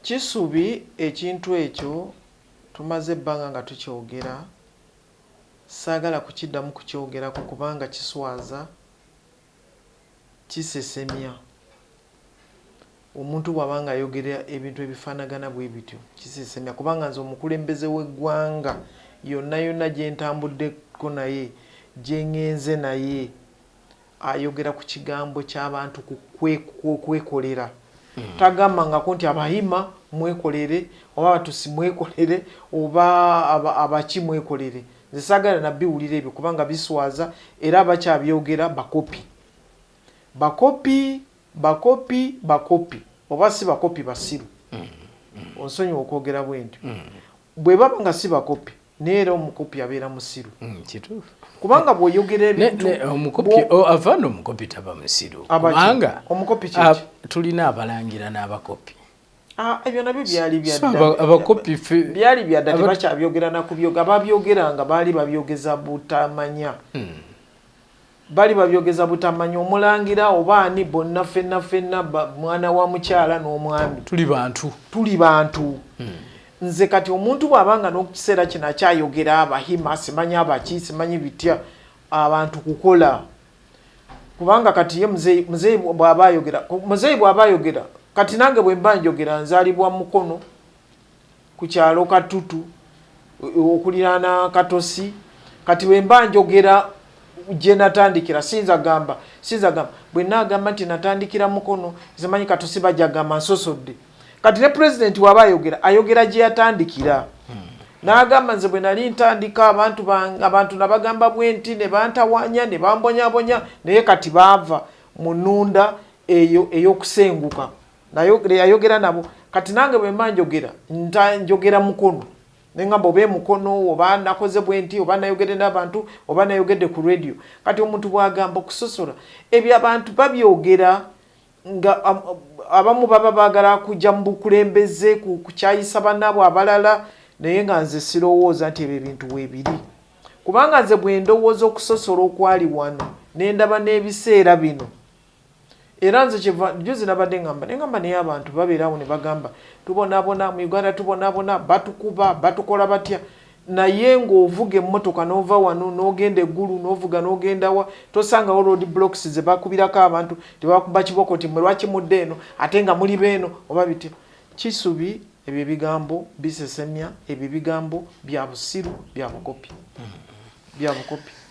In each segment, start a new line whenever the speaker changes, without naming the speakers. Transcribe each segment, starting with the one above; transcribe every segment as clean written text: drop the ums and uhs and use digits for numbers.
Kisubi ekintu ekyo tumaze ebbanga nga tukyogera, saagala kukiddamu kukyogerako kubanga kiswaza, kisesemya. Omuntu bw'aba nga ayogera ebintu ebifaanagana bwe bityo kisesemya, kubanga nze omukulembeze w'eggwanga yonna yonna gye ntambuddeko naye, gye ŋŋenze naye, ayogera ku kigambo ky'abantu kwekolera. Tagambangako nti Abahima mwekolere, oba Abatusi mwekolere, oba Abaki mwekolere. Nze saagala nabbiwulira ebyo kubanga biswaza era abakyabyogera bakopi. Bakopi, oba si bakopi basiru. Onsonyiwa okwogera bwe ntyo. Bwe baba nga si bakopi, naye era omukopi abeera musiru.
Kituufu.
Kubanga bw'oyogera ebintu
avaana omukopi taba musiru. Kubanga
omukopi kiki?
Tulina abalangira n'abakopi.
Ebyo nabyo byali byadda.
Abakopi
byali byadda tebakyabyogera na kubyoga. Ababyogeranga baali babyogeza butamanya. Bali babyogeza butamanya. Omulangira oba ani bonna ffenna mwana wa mukyala n'omwami. Tuli bantu. Nze kati omuntu bw'abanga n'okiseera kino akyayogera Abahima, simanyi Abaki, simanyi bitya abantu kukola. Kubanga kati ye muzeeyi bw'aba ayogera, kati nange bwe mba njogera nzaalibwa Mukono ku kyalo Katutu okuliraana Katosi, kati bwe mba njogera gye natandikira sinza gamba bwe naagamba nti natandikira Mukono, simanyi Katosi bajja gamba nsosodde. Kati ne president waba ayogera gye yatandikira. N'agamba nze bwe nali ntandika abantu nabagamba bwenti ne bantawanya ne bambonyabonya, naye kati baava mu nnunda eyo ey'okusenguka. Yayogera nabo. Kati nange bwe mba njogera Mukono. Ne ngamba oba Mukono, oba nakoze bwenti, oba nayogedde n'abantu, oba nayogedde ku radio. Kati omuntu bw'agamba okusosola, ebyo abantu babyogera nga abamu baba baagala kujja mu bukulembeze kukyayisa bannaabwe abalala, naye nga nze sirowooza nti ebyo ebintu weebiri. Kubanga nze bwe ndowooza okusosola okwali wano ne ndaba n'ebiseera bino, era nze juzi nabadde ngamba naye abantu babeerawo ne bagamba tubonaabona mu Uganda, tubonaabona batukuba batukola batya, naye ng'ovuga emmotoka n'ova wano n'ogenda eggulu n'ovuga n'ogenda wa, tosangawo road blocks ze bakubirako abantu, tebakuba kiboko ti mwe lwaki mudde eno ate nga muli beeno oba bitya. Kisubi ebyo ebigambo bisesemya, ebyo ebigambo bya busiru, bya bukopi.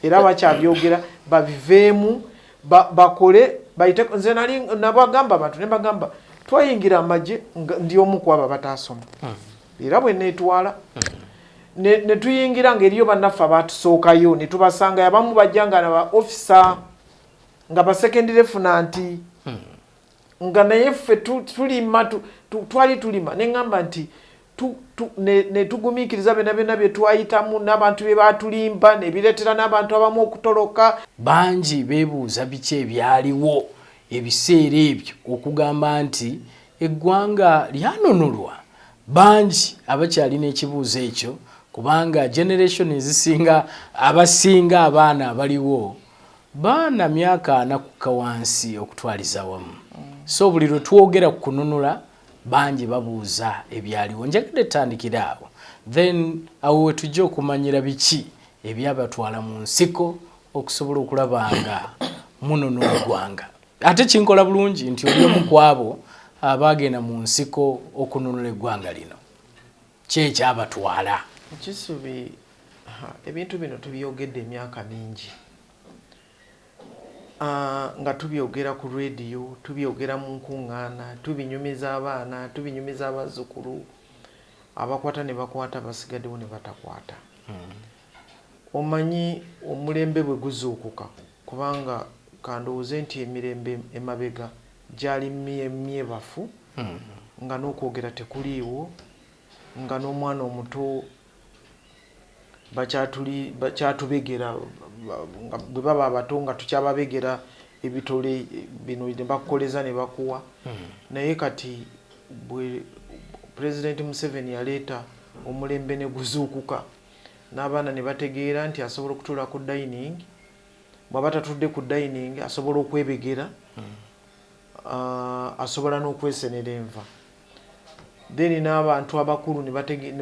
Era abakyabyogera babiveemu, bakole bayite. Nze nali nabagamba abantu ne bagamba twayingira amagye ndi omu ku abo bataasoma. Era bwe neetwala ne tuyingira ng'eriyo bannaffe abatusookayo ne tubasanga abamu bajjanga na ba officer nga ba second lieutenant nga naye ffe twali tulima ne ngamba nti ne tugumiikiriza byonna bye twayitamu n'abantu bye baatulimba ne bireetera n'abantu abamu okutoloka.
Bangi beebuuza biki ebyaliwo ebiseera ebyo okugamba nti eggwanga lyanunulwa. Bangi abakyalina ekibuuzo ekyo kubanga generation ezisinga abasinga abaana abaliwo baana myaka 4 kukka wansi okutwaliza wamu. So buli lwe twogera ku kununula bangi babuuza ebyaliwo. Njagadde tandikira awo, then awo we tujja okumanyira biki ebyabatwala mu nsiko okusobola okulabanga mununula eggwanga. Ate kinkola bulungi nti oli omu ku abo abaagenda mu nsiko okununula eggwanga lino. Kyekyabatwala.
Kisubi ebintu bino tubyogedde emyaka mingi. Nga tubyogera ku radio, tubyogera mu nkuŋŋaana, tubinyumiza abaana, tubinyumiza abazzukulu, abakwata ne bakwata, basigaddewo ne batakwata. Omanyi omulembe bwe guzuukuka, kubanga kandowooze nti emirembe emabega gyali myebafu, nga n'okwogera tekuliiwo, nga n'omwana omuto bakyatubegera, bwe baba abato nga tukyababegera ebitole bino ne bakukoleza ne bakuwa. Naye kati bwe President Museveni yaleeta omulembe ne guzuukuka, n'abaana ne bategeera nti asobola okutuula ku dining, bw'aba tatudde ku dining asobola okwebegera, asobola n'okwesenera enva. then n'abantu abakulu ne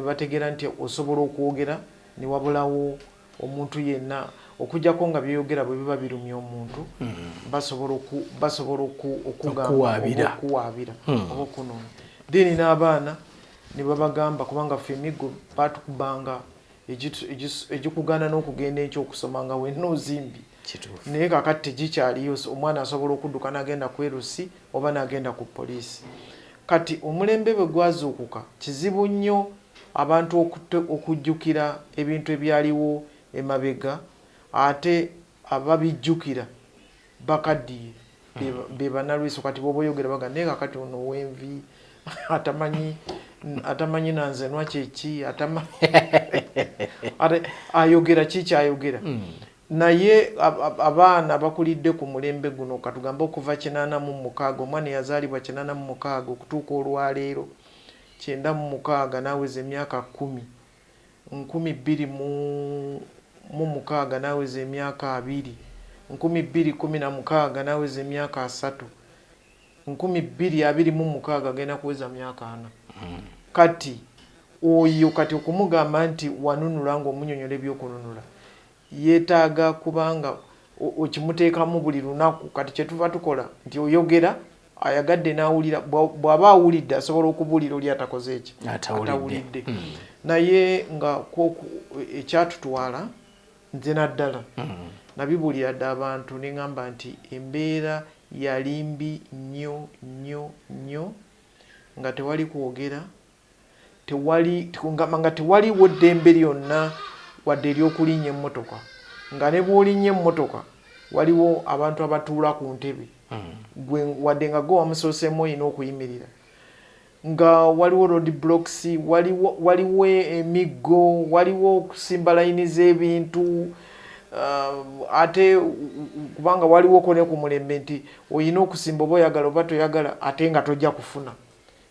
bategera nti osobola okwogera ne wabulawo omuntu yenna okujjako nga byeyogera bwe biba birumya omuntu basobola okuwaabira oba okunoonya. Then n'abaana ne babagamba kubanga ffe emiggo batukubanga egikugaana n'okugenda ekyokusoma nga wenna ozimbi naye kakati tegikyaliyo omwana asobola okudduka n'agenda ku erusi oba n'agenda ku poliisi. Kati omulembe bwe gwazuukuka kizibu nnyo abantu okujjukira ebintu ebyaliwo emabega ate ababijjukira bakaddiye be Banalweyiso. Kati bw'oba oyogera baga naye kakati ono ow'envi atamanyi nanzenwa kyeki ayogera kikyayogera. Naye abaana bakulidde ku mulembe guno katugambe okuva 86 omwana yazaalibwa 86 okutuuka olwaleero 96 naweza emyaka 2016 naweza emyaka 2 2016 naweza emyaka 3 2026 agenda kuweza myaka 4. Kati oyo kati okumugamba nti wanunula ng'omunyonyola ebyokununula yeetaaga kubanga okimuteekamu buli lunaku. Kati kyetuva tukola nti oyogera ayagadde n'awulira, bw'aba awulidde asobola okubuulira oli atakoze eki atawulidde. Naye nga ekyatutwala nze naddala nabibuulira dda abantu ne ŋŋamba nti embeera yalimbi nnyo nga tewali kwogera, nga tewaliwo ddembe lyonna wadde ery'okulinnya emmotoka, nga ne bw'olinnya emmotoka waliwo abantu abatuula ku ntebe wadde nga gwe wamusooseemu olina okuyimirira, nga waliwo road blocks, waliwo emiggo, waliwo okusimba layini z'ebintu, ate kubanga waliwoko ne ku mulembe nti olina okusimba oba oyagala oba toyagala ate nga tojja kufuna,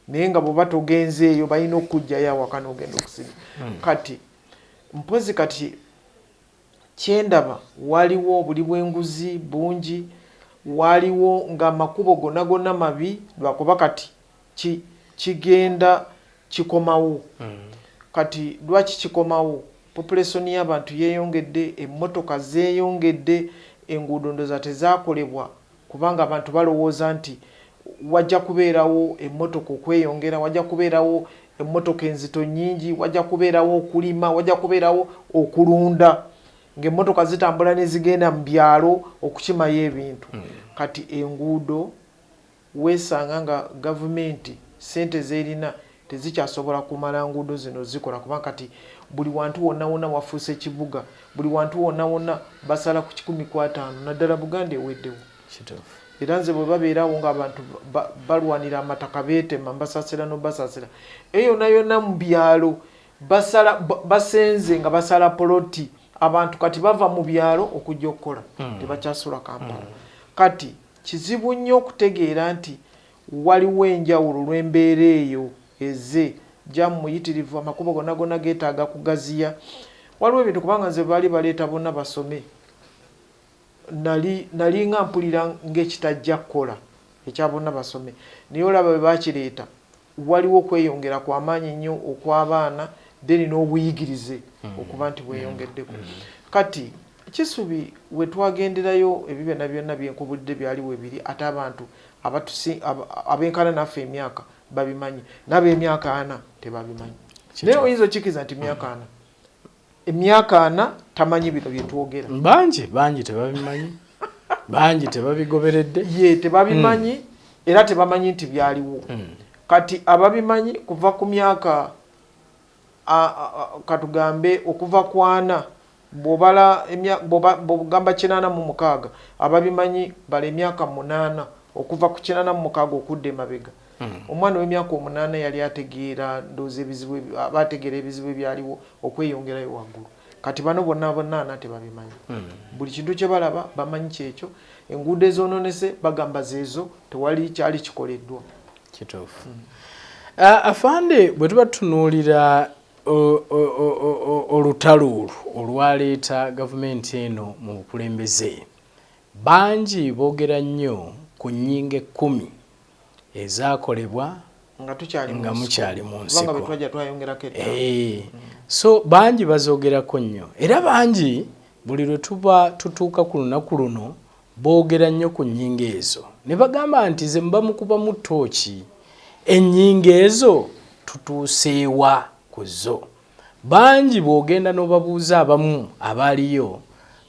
naye nga bw'oba togenze eyo balina okujjayo awaka n'ogenda okusimba. Kati mpozi kati kyendaba waliwo obuli bw'enguzi bungi, waliwo ng'amakubo gonna mabi lwakuba kati kigenda kikomawo. Kati lwaki kikomawo? Population y'abantu yeeyongedde, emmotoka zeeyongedde, enguudo ndoza tezaakolebwa kubanga abantu balowooza nti wajja kubeerawo emmotoka okweyongera, wajja kubeerawo emmotoka enzito nnyingi, wajja kubeerawo okulima, wajja kubeerawo okulunda, ng'emmotoka zitambula ne zigenda mu byalo okukimayo ebintu. Kati enguudo weesanga nga gavumenti ssente z'erina tezikyasobola kumala nguudo zino zikola kubanga kati buli wantu wonna wafuuse kibuga, buli wantu wonna basala ku 150 naddala Buganda eweddewo. Era nze bwe babeerawo ng'abantu balwanira amataka beetema mbasasira n'obasasira eyo yonna mu byalo basenze nga basala poloti, abantu kati bava mu byalo okujja okukola tebakyasula Kampala. Kati kizibu nnyo okutegeera nti waliwo enjawulo lw'embeera eyo eze jamu muyitirivu, amakubo gonna geetaaga kugaziya. Waliwo ebintu kubanga nze baali baleeta bonna basome, nali nga mpulira ng'ekitajja kukola ekya bonna basome, naye olaba bwe bakireeta waliwo okweyongera kw'amaanyi nnyo okw'abaana then n'obuyigirize okuba nti bweyongeddeko. Kati kisubi we twagenderayo ebyo byonna byenkubulidde byaliwo ebiri ate abantu abenkana naffe emyaka babimanyi, n'ab'emyaka 4 tebabimanyi. Naye oyinza okikiza nti emyaka 4 tamanyi bino bye twogera. Bangi tebabimanyi, bangi tebabigoberedde, tebabimanyi era tebamanyi nti byaliwo. Kati ababimanyi kuva ku myaka katugambe okuva ku 4 bw'ogamba 86 ababimanyi bala emyaka 8 okuva ku 86 okudda emabega. Omwana w'emyaka 8 yali ategeera ndoozi abategeera ebizibu ebyaliwo okweyongerayo waggulu. Kati bano bonna tebabimanyi. Buli kintu kye balaba bamanyi kyekyo, enguudo ezoononese bagamba zeezo, tewali kyali kikoleddwa.
Kituufu. Afande bwe tuba tutunuulira olutalo olwaleeta gavumenti eno mu bukulembeze, bangi boogera nnyo ku nnyingo 10 ezaakolebwa
nga
mukyali mu nsiko
kubanga betwajja twayongerako
so bangi bazoogerako nnyo era bangi buli lwe tuba tutuuka ku lunaku luno boogera nnyo ku nnyingo ezo ne bagamba nti ze mba mukuba mu ttooki ennyingo ezo tutuuseewa ku zo. Bangi bw'ogenda n'obabuuza abamu abaaliyo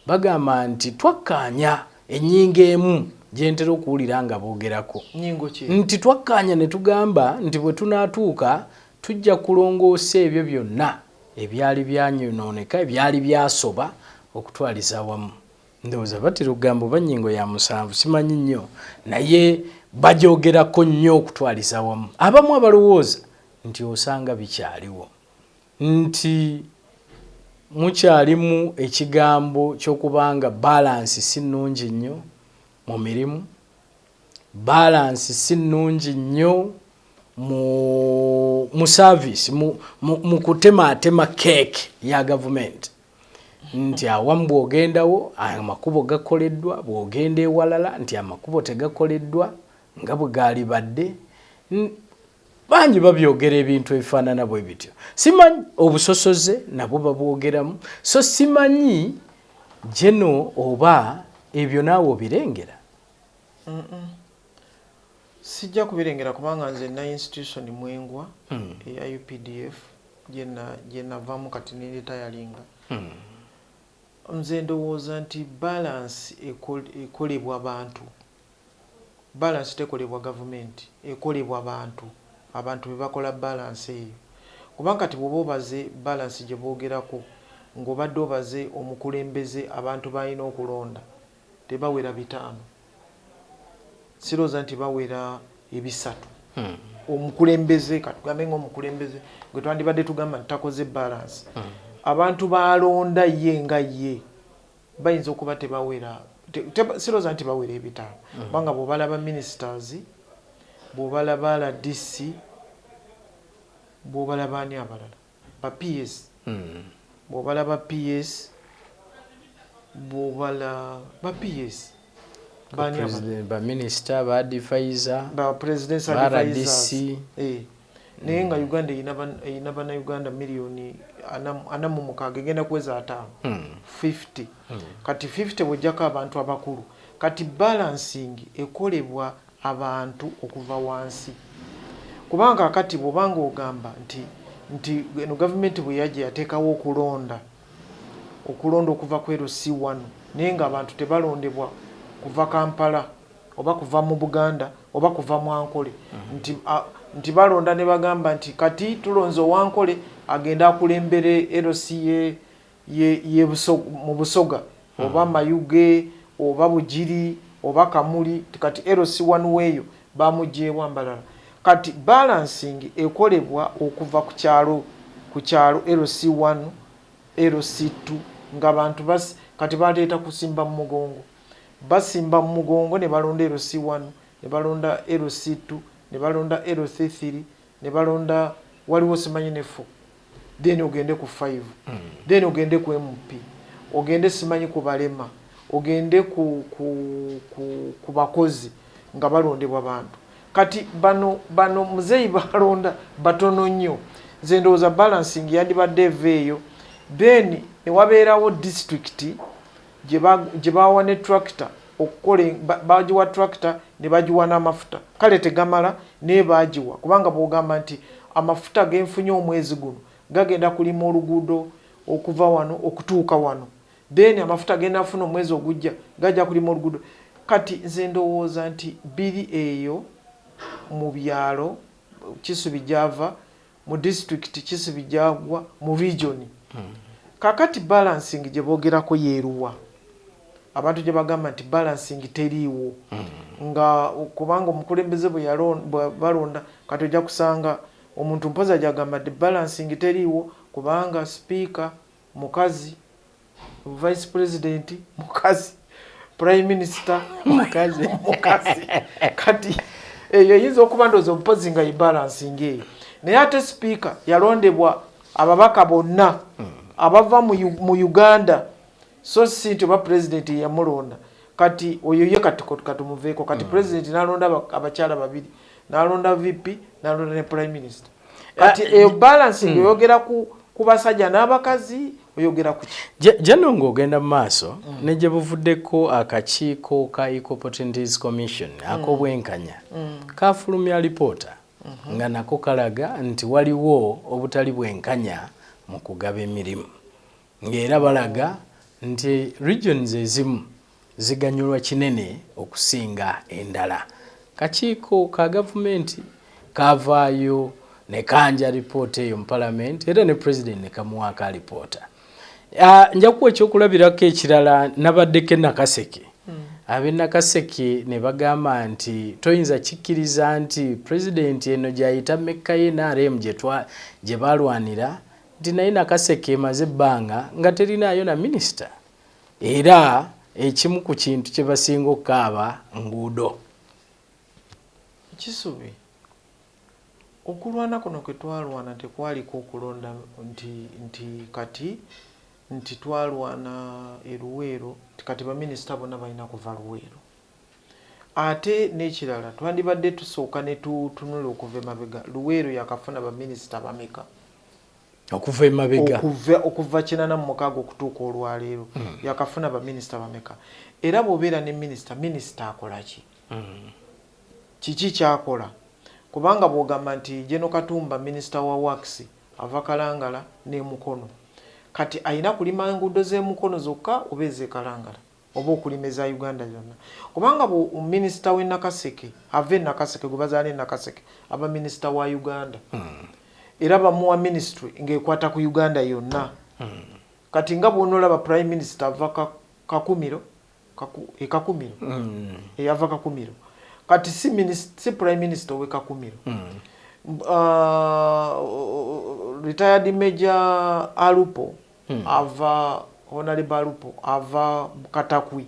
bagamba nti twakkaanya ennyingo emu gye ntera okuwulira nga boogerako nti twakkaanya ne tugamba nti bwe tunaatuuka tujja kulongoosa ebyo byonna ebyali byanyonooneka ebyali byasoba okutwaliza wamu. Ndowooza batera okugamba oba nnyingo ya 7 simanyi nnyo naye bajoogerako nnyo okutwaliza wamu. Abamu abalowooza nti osanga bikyaliwo nti mukyalimu ekigambo ky'okubanga balansi si nnungi nnyo mu mirimu, balansi si nnungi nnyo mu service mu kutemaatema keeke ya gavumenti nti awamu bw'ogendawo amakubo gakoleddwa bw'ogenda ewalala nti amakubo tegakoleddwa nga bwe gaali badde. Bangi babyogera ebintu ebifaanana bwe bityo. Simanyi obusosoze nabwo babwogeramu so simanyi jeno oba ebyo naawe obirengera.
Sijja kubirengera kubanga nze na institution mwengwa eya UPDF gye navaamu kati ne retiringa. Nze ndowooza nti balance ekolebwa abantu. Balance tekolebwa gavumenti, ekolebwa abantu. Abantu be bakola balance eyo. Kubanga kati bw'oba obaze balance gye boogerako ng'obadde obaze omukulembeze abantu balina okulonda tebawera 5. Sirowooza nti bawera 3. Omukulembeze katugambe ng'omukulembeze gwe twandibadde tugamba nti takoze balance. Abantu balonda ye nga ye bayinza okuba tebawera sirowooza nti bawera 5 kubanga bw'obalaba ministers bw'obalaba DC bw'obalaba ani abalala ba PS bw'obalaba PS bw'obalaba ba PS
ba minister ba advisor
ba president's advisors naye nga Uganda eyina bannayuganda miliyoni 46 egenda kuweza 50 kati 50 bw'ojjako abantu abakulu kati balancing ekolebwa abantu okuva wansi kubanga kati bw'obanga ogamba nti eno gavumenti bwe yajja yateekawo okulonda okuva ku LC1 naye nga abantu tebalondebwa kuva Kampala oba kuva mu Buganda oba kuva mu Ankole nti balonda ne bagamba nti kati tulonze Wankole agenda akulembere LC mu Busoga oba Mayuge oba Bugiri oba Kamuli kati LC1 weeyo bamugyeewo mbalala. Kati balancing ekolebwa okuva ku kyalo LC1 LC2 nga abantu kati baleeta kusimba mu mugongo basimba mu mugongo ne balonda LC1 ne balonda LC2 ne balonda LC3 ne balonda waliwo simanyi ne 4 then ogende ku 5 then ogende ku MP ogende simanyi ku balema ogende ku bakozi nga balondebwa bantu. Kati bano muzeeyi balonda batono nnyo. Nze ndowooza balancing yandibadde eveeyo then ne wabeerawo district gye bawa ne tractor bagiwa tractor ne bagiwa n'amafuta kale tegamala naye bagiwa kubanga bw'ogamba nti amafuta genfunye omwezi guno gagenda kulima oluguudo okuva wano okutuuka wano then amafuta genda afuna omwezi ogujja gajja kulima oluguudo. Kati nze ndowooza nti biri eyo mu byalo Kisubi gyava mu district Kisubi gyagwa mu region kakati balancing gye boogerako yeeruwa abantu gye bagamba nti balancing teriiwo nga kubanga omukulembeze bwe balonda kati ojja kusanga omuntu mpoza gyagamba nti balancing teriiwo kubanga speaker mukazi vice president mukazi prime minister mukazi kati eyo yinza okuba ndowooza omupozi nga balancing eyo naye ate speaker yalondebwa ababaka bonna abava mu Uganda so si nti oba president yamulonda kati oyo ye kati katumuveeko kati president nalonda abakyala 2 n'alonda VP n'alonda ne prime minister kati eyo balancing oyogera ku basajja n'abakazi oyogera ku
jano ng'ogenda mu maaso ne gye buvuddeko akakiiko ka Equal Opportunities Commission ak'obwenkanya kafulumya alipoota nga nako kalaga nti waliwo obutali bwenkanya mu kugaba emirimu ng'era balaga nti regions ezimu ziganyulwa kinene okusinga endala. Kakiiko ka gavumenti kavaayo ne kanja ripoota eyo mu parliament era ne president ne kamuwaako alipoota. Nja kuwa ekyokulabirako ekirala nabaddeko Nakaseke. Ab'e Nakaseke ne bagamba nti toyinza kikkiriza nti president eno gy'ayita mmekka ye NRM gye balwanira nti naye Nakaseke emaze ebbanga nga terinaayo na minisita era ekimu ku kintu kye basinga okukaaba nguudo.
Kisubi okulwana kuno kwe twalwana tekwaliko okulonda nti twalwana eruweero kati baminisita bonna balina kuva Luweero. Ate n'ekirala twandibadde tusooka ne tutunula okuva emabega Luweero yakafuna baminisita bameka
okuva emabega
okuva 86 okutuuka olwaleero yakafuna baminisita bameka era bw'obeera ne minisita akola ki kiki kyakola kubanga bw'ogamba nti Jeno Katumba minisita wa Works ava Kalangala ne Mukono kati ayina kulima enguudo z'emukono zokka oba ez'ekalangala oba okulimeza Uganda yonna kubanga minisita w'e Nakaseke ave Nakaseke gwe bazaala Nakaseke aba minisita wa Uganda era bamuwa ministry ng'ekwata ku Uganda yonna kati nga bw'onolaba prime minister ava Kakumiro ava Kakumiro kati si prime minister we Kakumiro retired Major Alupo ava Honorable Alupo ava Katakwi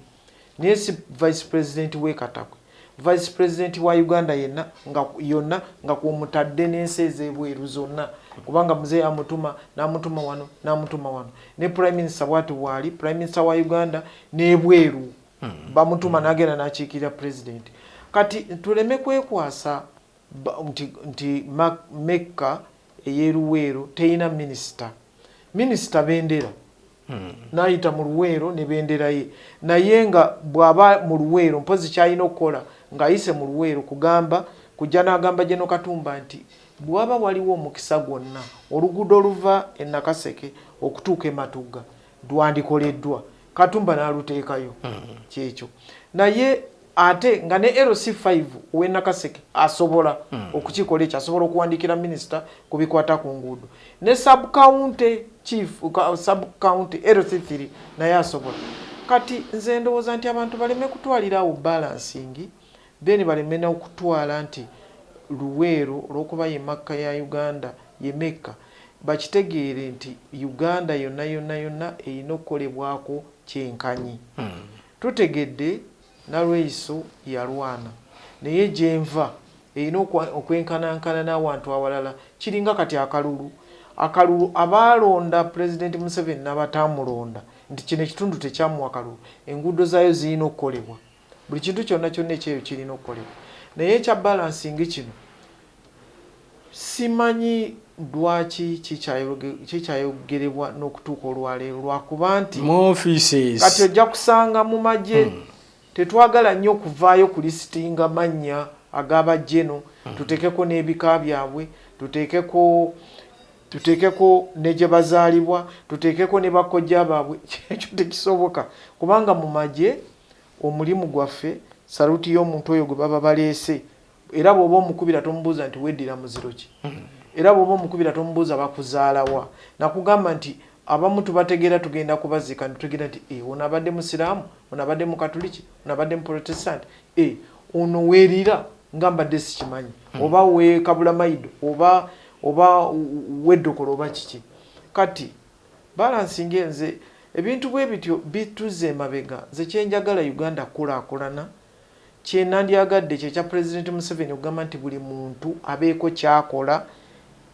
niye si vice president we Katakwi vice president wa Uganda yonna nga kw'omutadde n'ensi ez'ebweru zonna kubanga muzee amutuma n'amutuma wano ne prime minister bw'ati bw'ali prime minister wa Uganda n'ebweru bamutuma n'agenda n'akiikirira president kati tuleme kwekwasa nti Mecca eyeruweero teyina minisita bendera n'ayita mu Luweero ne bendera ye naye nga bw'aba mu Luweero mpozi kyalina okukola ng'ayise mu Luweero kujja n'agamba Jeno Katumba nti bw'aba waliwo omukisa gwonna oluguudo oluva e Nakaseke okutuuka e Matugga lwandikoleddwa Katumba n'aluteekayo kyekyo naye ate nga ne LC5 owe Nakaseke asobola okukikola ekyo asobola okuwandiikira minisita ku bikwata ku nguudo ne sub-county chief sub-county LC3 naye asobola kati nze ndowooza nti abantu baleme kutwalirawo balancing then baleme n'okutwala nti Luweero olw'okuba ye Makka ya Uganda ye Mecca bakitegeere nti Uganda yonna erina okukolebwako kyenkanyi tutegedde Nalweyiso yalwana naye gyenva erina okwenkanankana n'abantu awalala kiringa kati akalulu abaalonda President Museveni n'abatamulonda nti kino ekitundu tekyamuwa kalulu enguudo zaayo zirina okukolebwa buli kintu kyonna ekyeyo kirina okukolebwa naye ekya balancing kino simanyi lwaki kikyayogerebwa n'okutuuka olwaleero lwakuba nti kati ojja kusanga mu magye tetwagala nnyo okuvaayo ku listinga mannya ag'abajeno tuteekeko n'ebika byabwe tuteekeko ne gye bazaalibwa tuteekeko ne bakojja baabwe ekyo tekisoboka kubanga mu magye omulimu gwaffe saluti y'omuntu oyo gwe baba baleese era bw'oba omukubira tomubuuza nti weddira muziro ki era bw'oba omukubira tomubuuza bakuzaalawa nakugamba nti abamu tubategeera tugenda kubazika nitutegeera nti ono abadde musiraamu ono abadde mukatuliki ono abadde muprotestant ono weerira nga mbadde sikimanyi oba weekabula mayido oba weddokola oba kiki kati balancing nze ebintu bwe bityo bituze emabega nze kyenjagala Uganda kulaakulana kyenandyagadde kyekya President Museveni okugamba nti buli muntu abeeko kyakola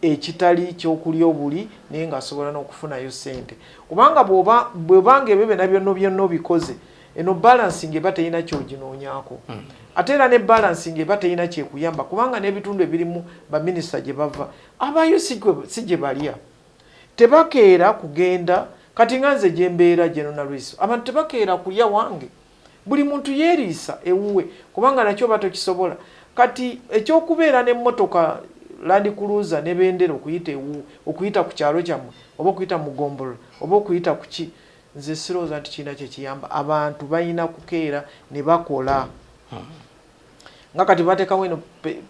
ekitali kyokulya obuli naye ng'asobola n'okufunayo ssente kubanga bw'obanga ebyo byonna byonna obikoze eno balancing eba teyina kyoginoonyako ate era ne balancing eba teyina kyekuyamba kubanga n'ebitundu ebirimu baminisita gye bava abayo si gye balya tebakeera kugenda kati nga nze gye mbeera Gen Nalweyiso abantu tebakeera kulya wange buli muntu yeeriisa ewuwe kubanga nakyo batokisobola kati ekyokubeera n'emmotoka Land Cruiser ne bendera okuyita ku kyalo kyammwe oba okuyita mu Gombolo oba okuyita ku ki nze sirowooza nti kiina kye kiyamba abantu balina kukeera ne bakola nga kati bateekawo eno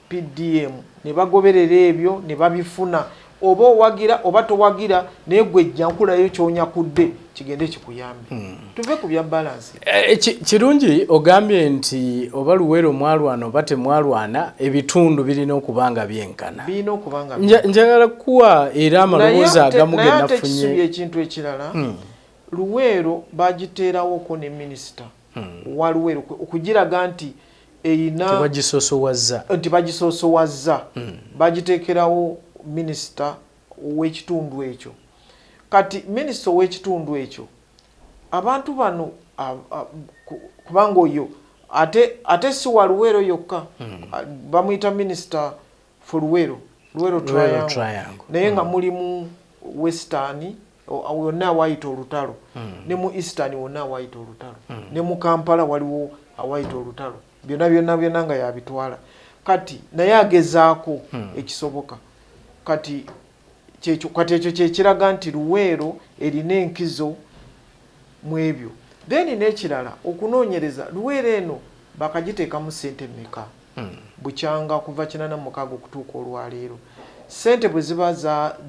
PDM ne bagoberera ebyo ne babifuna oba owagira oba towagira naye gwe ejja nkulayo ky'onyakudde kigende kikuyambe tuve ku bya balance
kirungi ogambye nti oba Luweero mwalwana oba temwalwana ebitundu birina okubanga byenkana njagala kuwa era amaloboozi agamu ge nafunye
ekintu ekirala Luweero bagiteerawoko ne minisita wa Luweero okugiraga nti eyina bagisoosowaza bagiteekerawo minisita w'ekitundu ekyo kati minisita w'ekitundu ekyo abantu bano kubanga oyo ate si wa Luweero yokka bamuyita minisita for Luweero Triangle naye nga mulimu Western wonna awayita olutalo ne mu Eastern wonna awayita olutalo ne mu Kampala waliwo awayita olutalo byonna nga yabitwala kati naye agezaako ekisoboka kati ekyo kyekiraga nti Luweero erina enkizo mu ebyo then n'ekirala okunoonyereza Luweero eno bakagiteekamu ssente mmeka bukyanga kuva 86 okutuuka olwaleero ssente bwe ziba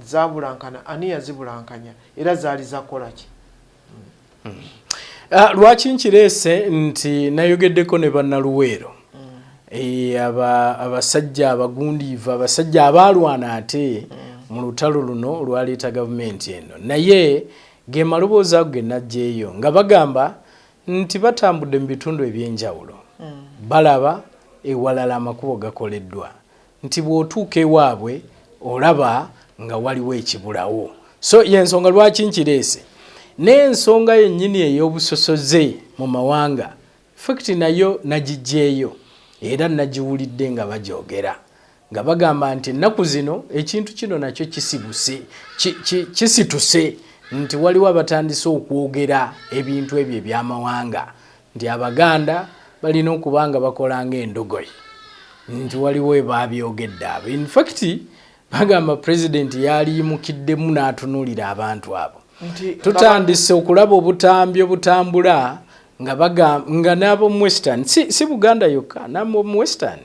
zabulankana ani yazibulankanya era zaali zakola ki
lwaki nkireese nti nayogeddeko ne bannaluweero abasajja abagundiivu abasajja abaalwana ate mu lutalo luno olwaleeta gavumenti eno naye ge maloboozi ago ge najjeeyo nga bagamba nti batambudde mu bitundu ebyenjawulo balaba ewalala amakubo gakoleddwa nti bw'otuuka ewaabwe olaba nga waliwo ekibulawo so yensonga lwaki nkireese n'ensonga yennyini ey'obusosoze mu mawanga fakiti nayo nagiggyeeyo era nagiwulidde nga bagyogera nga bagamba nti ennaku zino ekintu kino nakyo kisituse nti waliwo abatandise okwogera ebintu ebyo eby'amawanga nti Abaganda balina okuba nga bakola ng'endogoyi nti waliwo ebabyogedde abo in fact bagamba president yaliyimukiddemu n'atunuulira abantu abo tutandise okulaba obutambi obutambula nga n'abo mu Western si Buganda yokka n'abo mu Western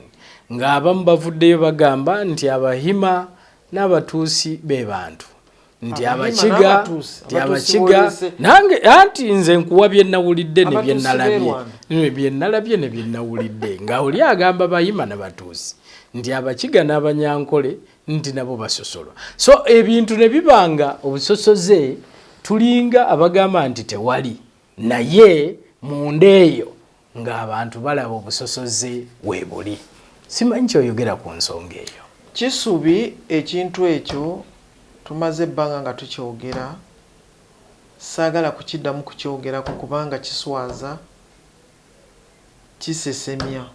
nga abamu bavuddeyo bagamba nti Abahima n'Abatuusi be bantu nti Abakiga nange anti nze nkuwa bye nnawulidde ne bye nnalabye nga oli agamba Bahima n'Abatuusi nti Abakiga n'Abanyankole nti nabo basosolwa so ebintu ne bibanga obusosoze tulinga abagamba nti tewali naye munda eyo ng'abantu balaba obusosoze weebuli simanyi kyoyogera ku nsonga eyo
kisubi ekintu ekyo tumaze ebbanga nga tukyogera saagala kukiddamu kukyogerako kubanga kiswaza kisesemya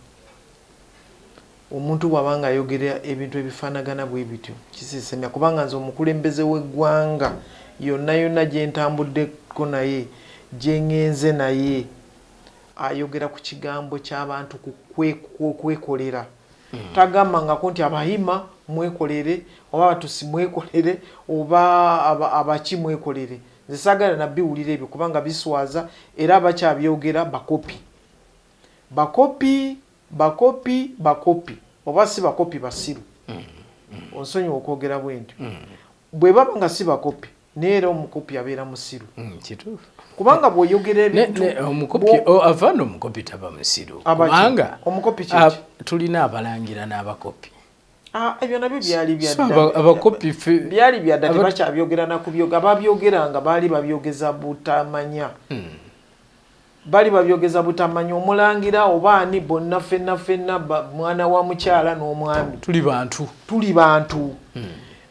omuntu bw'abanga ayogera ebintu ebifaanagana bwe bityo kisesemya kubanga nze omukulembeze w'eggwanga yonna gye ntambuddeko naye gye ngenze naye ayogera ku kigambo ky'abantu kwekolera tagambangako nti Abahima mwekolere oba Abatuusi mwekolere oba Abaki mwekolere nze saagala nabbiwulira ebyo kubanga biswaza era abakyabyogera bakopi oba si bakopi basiru onsonyiwa okwogera bwentyo bwe baba nga si bakopi naye era omukopi abeera musiru
kituufu
kubanga bw'oyogera ebintu
avaana omukopi taba musiru kubanga
omukopi
tulina abalangira n'abakopi
ebyo nabyo byali byadda tebakyabyogera nakubyoga ababyogeranga baali babyogeza butamanya omulangira obaani bonna ffenna mwana wa mukyala n'omwami tuli bantu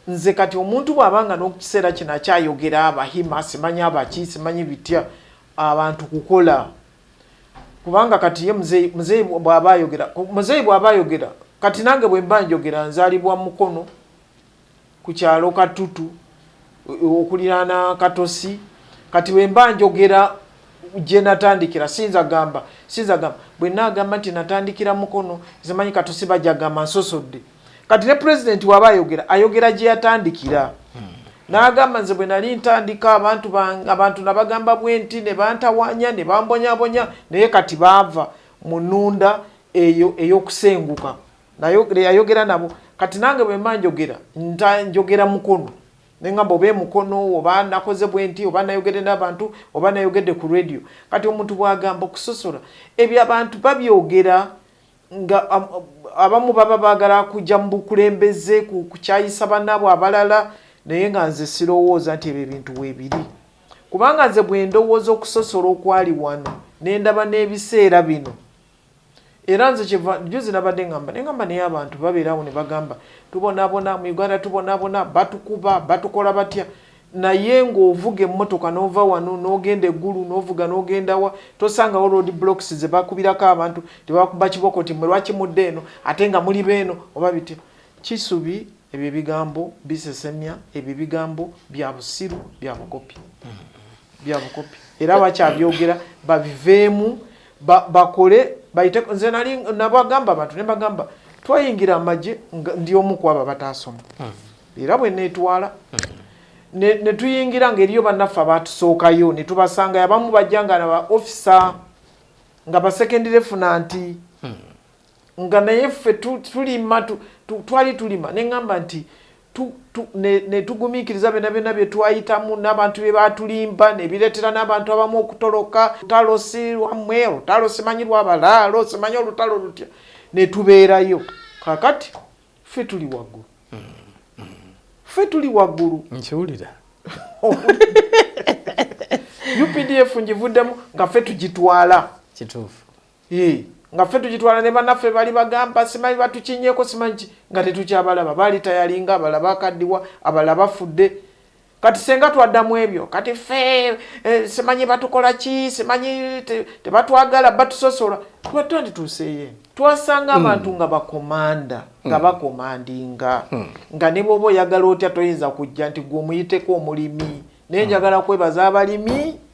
nze kati omuntu bw'abanga n'okiseera kino akyayogera Abahima simanyi Abaki simanyi bitya abantu kukola kubanga kati ye muzeeyi bw'abayogera kati nange bwe mba njogera nzaalibwa Mukono ku kyalo Katutu okuliraana Katosi kati bwe mba njogera gye natandikira sinza gamba bwe naagamba nti natandikira Mukono zimanyi Katosi bajja gamba nsosodde kati ne president waba ayogera gye yatandikira n'agamba nze bwe nali ntandika abantu nabagamba bwenti ne bantawanya ne bambonyabonya naye kati baava mu nnunda eyo ey'okusenguka yayogera nabo kati nange bwe mba njogera Mukono nengamba oba Mukono oba nakoze bwenti oba nayogedde n'abantu oba nayogedde ku radio kati omuntu bwagamba okusosola ebyo abantu babyogera nga abamu baba baagala kujja mu bukulembeze kukyayisa bannaabwe abalala naye nga nze sirowooza nti ebyo ebintu weebiri kubanga nze bwe ndowooza okusosola okwali wano nendaba n'ebiseera bino era nze juzi nabadde ngamba naye abantu babeerawo ne bagamba tubonaabona mu Uganda tubonaabona batukuba batukola batya naye ng'ovuga emmotoka n'ova wano n'ogenda eggulu n'ovuga n'ogenda wa tosangawo road blocks ze bakubirako abantu tebakuba kiboko ti mwe lwaki mudde eno ate nga muli beeno oba bitya Kisubi ebyo ebigambo bisesemya ebyo ebigambo bya busiru bya bukopi era bakyabyogera babiveemu bakole bayite nze nali nabagamba abantu ne bagamba twayingira amagye ndi omu ku abo bataasoma era bwe neetwala ne tuyingira ng'eriyo bannaffe abatusookayo ne tubasanga abamu bajjanga na ba officer nga ba secondary lieutenant nga naye ffe tulima twali tulima ne ngamba nti ne tugumiikiriza byonna bye twayitamu n'abantu bye baatulimba ne bireetera n'abantu abamu okutoloka lutalo si lwammwe olutalo simanyi lwabalaalo simanyi olutalo lutya ne tubeerayo kakati ffe tuli waggulu
nkiwulira
UPDF ngivuddemu nga ffe tugitwala
kituufu
nga ffe tugitwala ne bannaffe bali bagamba simanyi batukinyeeko simanyi nga tetukyabalaba baali tayalinga abalala bakaddiwa abalala bafudde kati senga twaddamu ebyo kati ffe simanyi batukola ki simanyi tebatwagala batusosola tuba twandituuseeyo twasanga abantu nga bakomanda nga bakomandinga nga ne bw'oba oyagala otya toyinza kujja nti gwe omuyiteko omulimi naye njagala kwebaza abalimi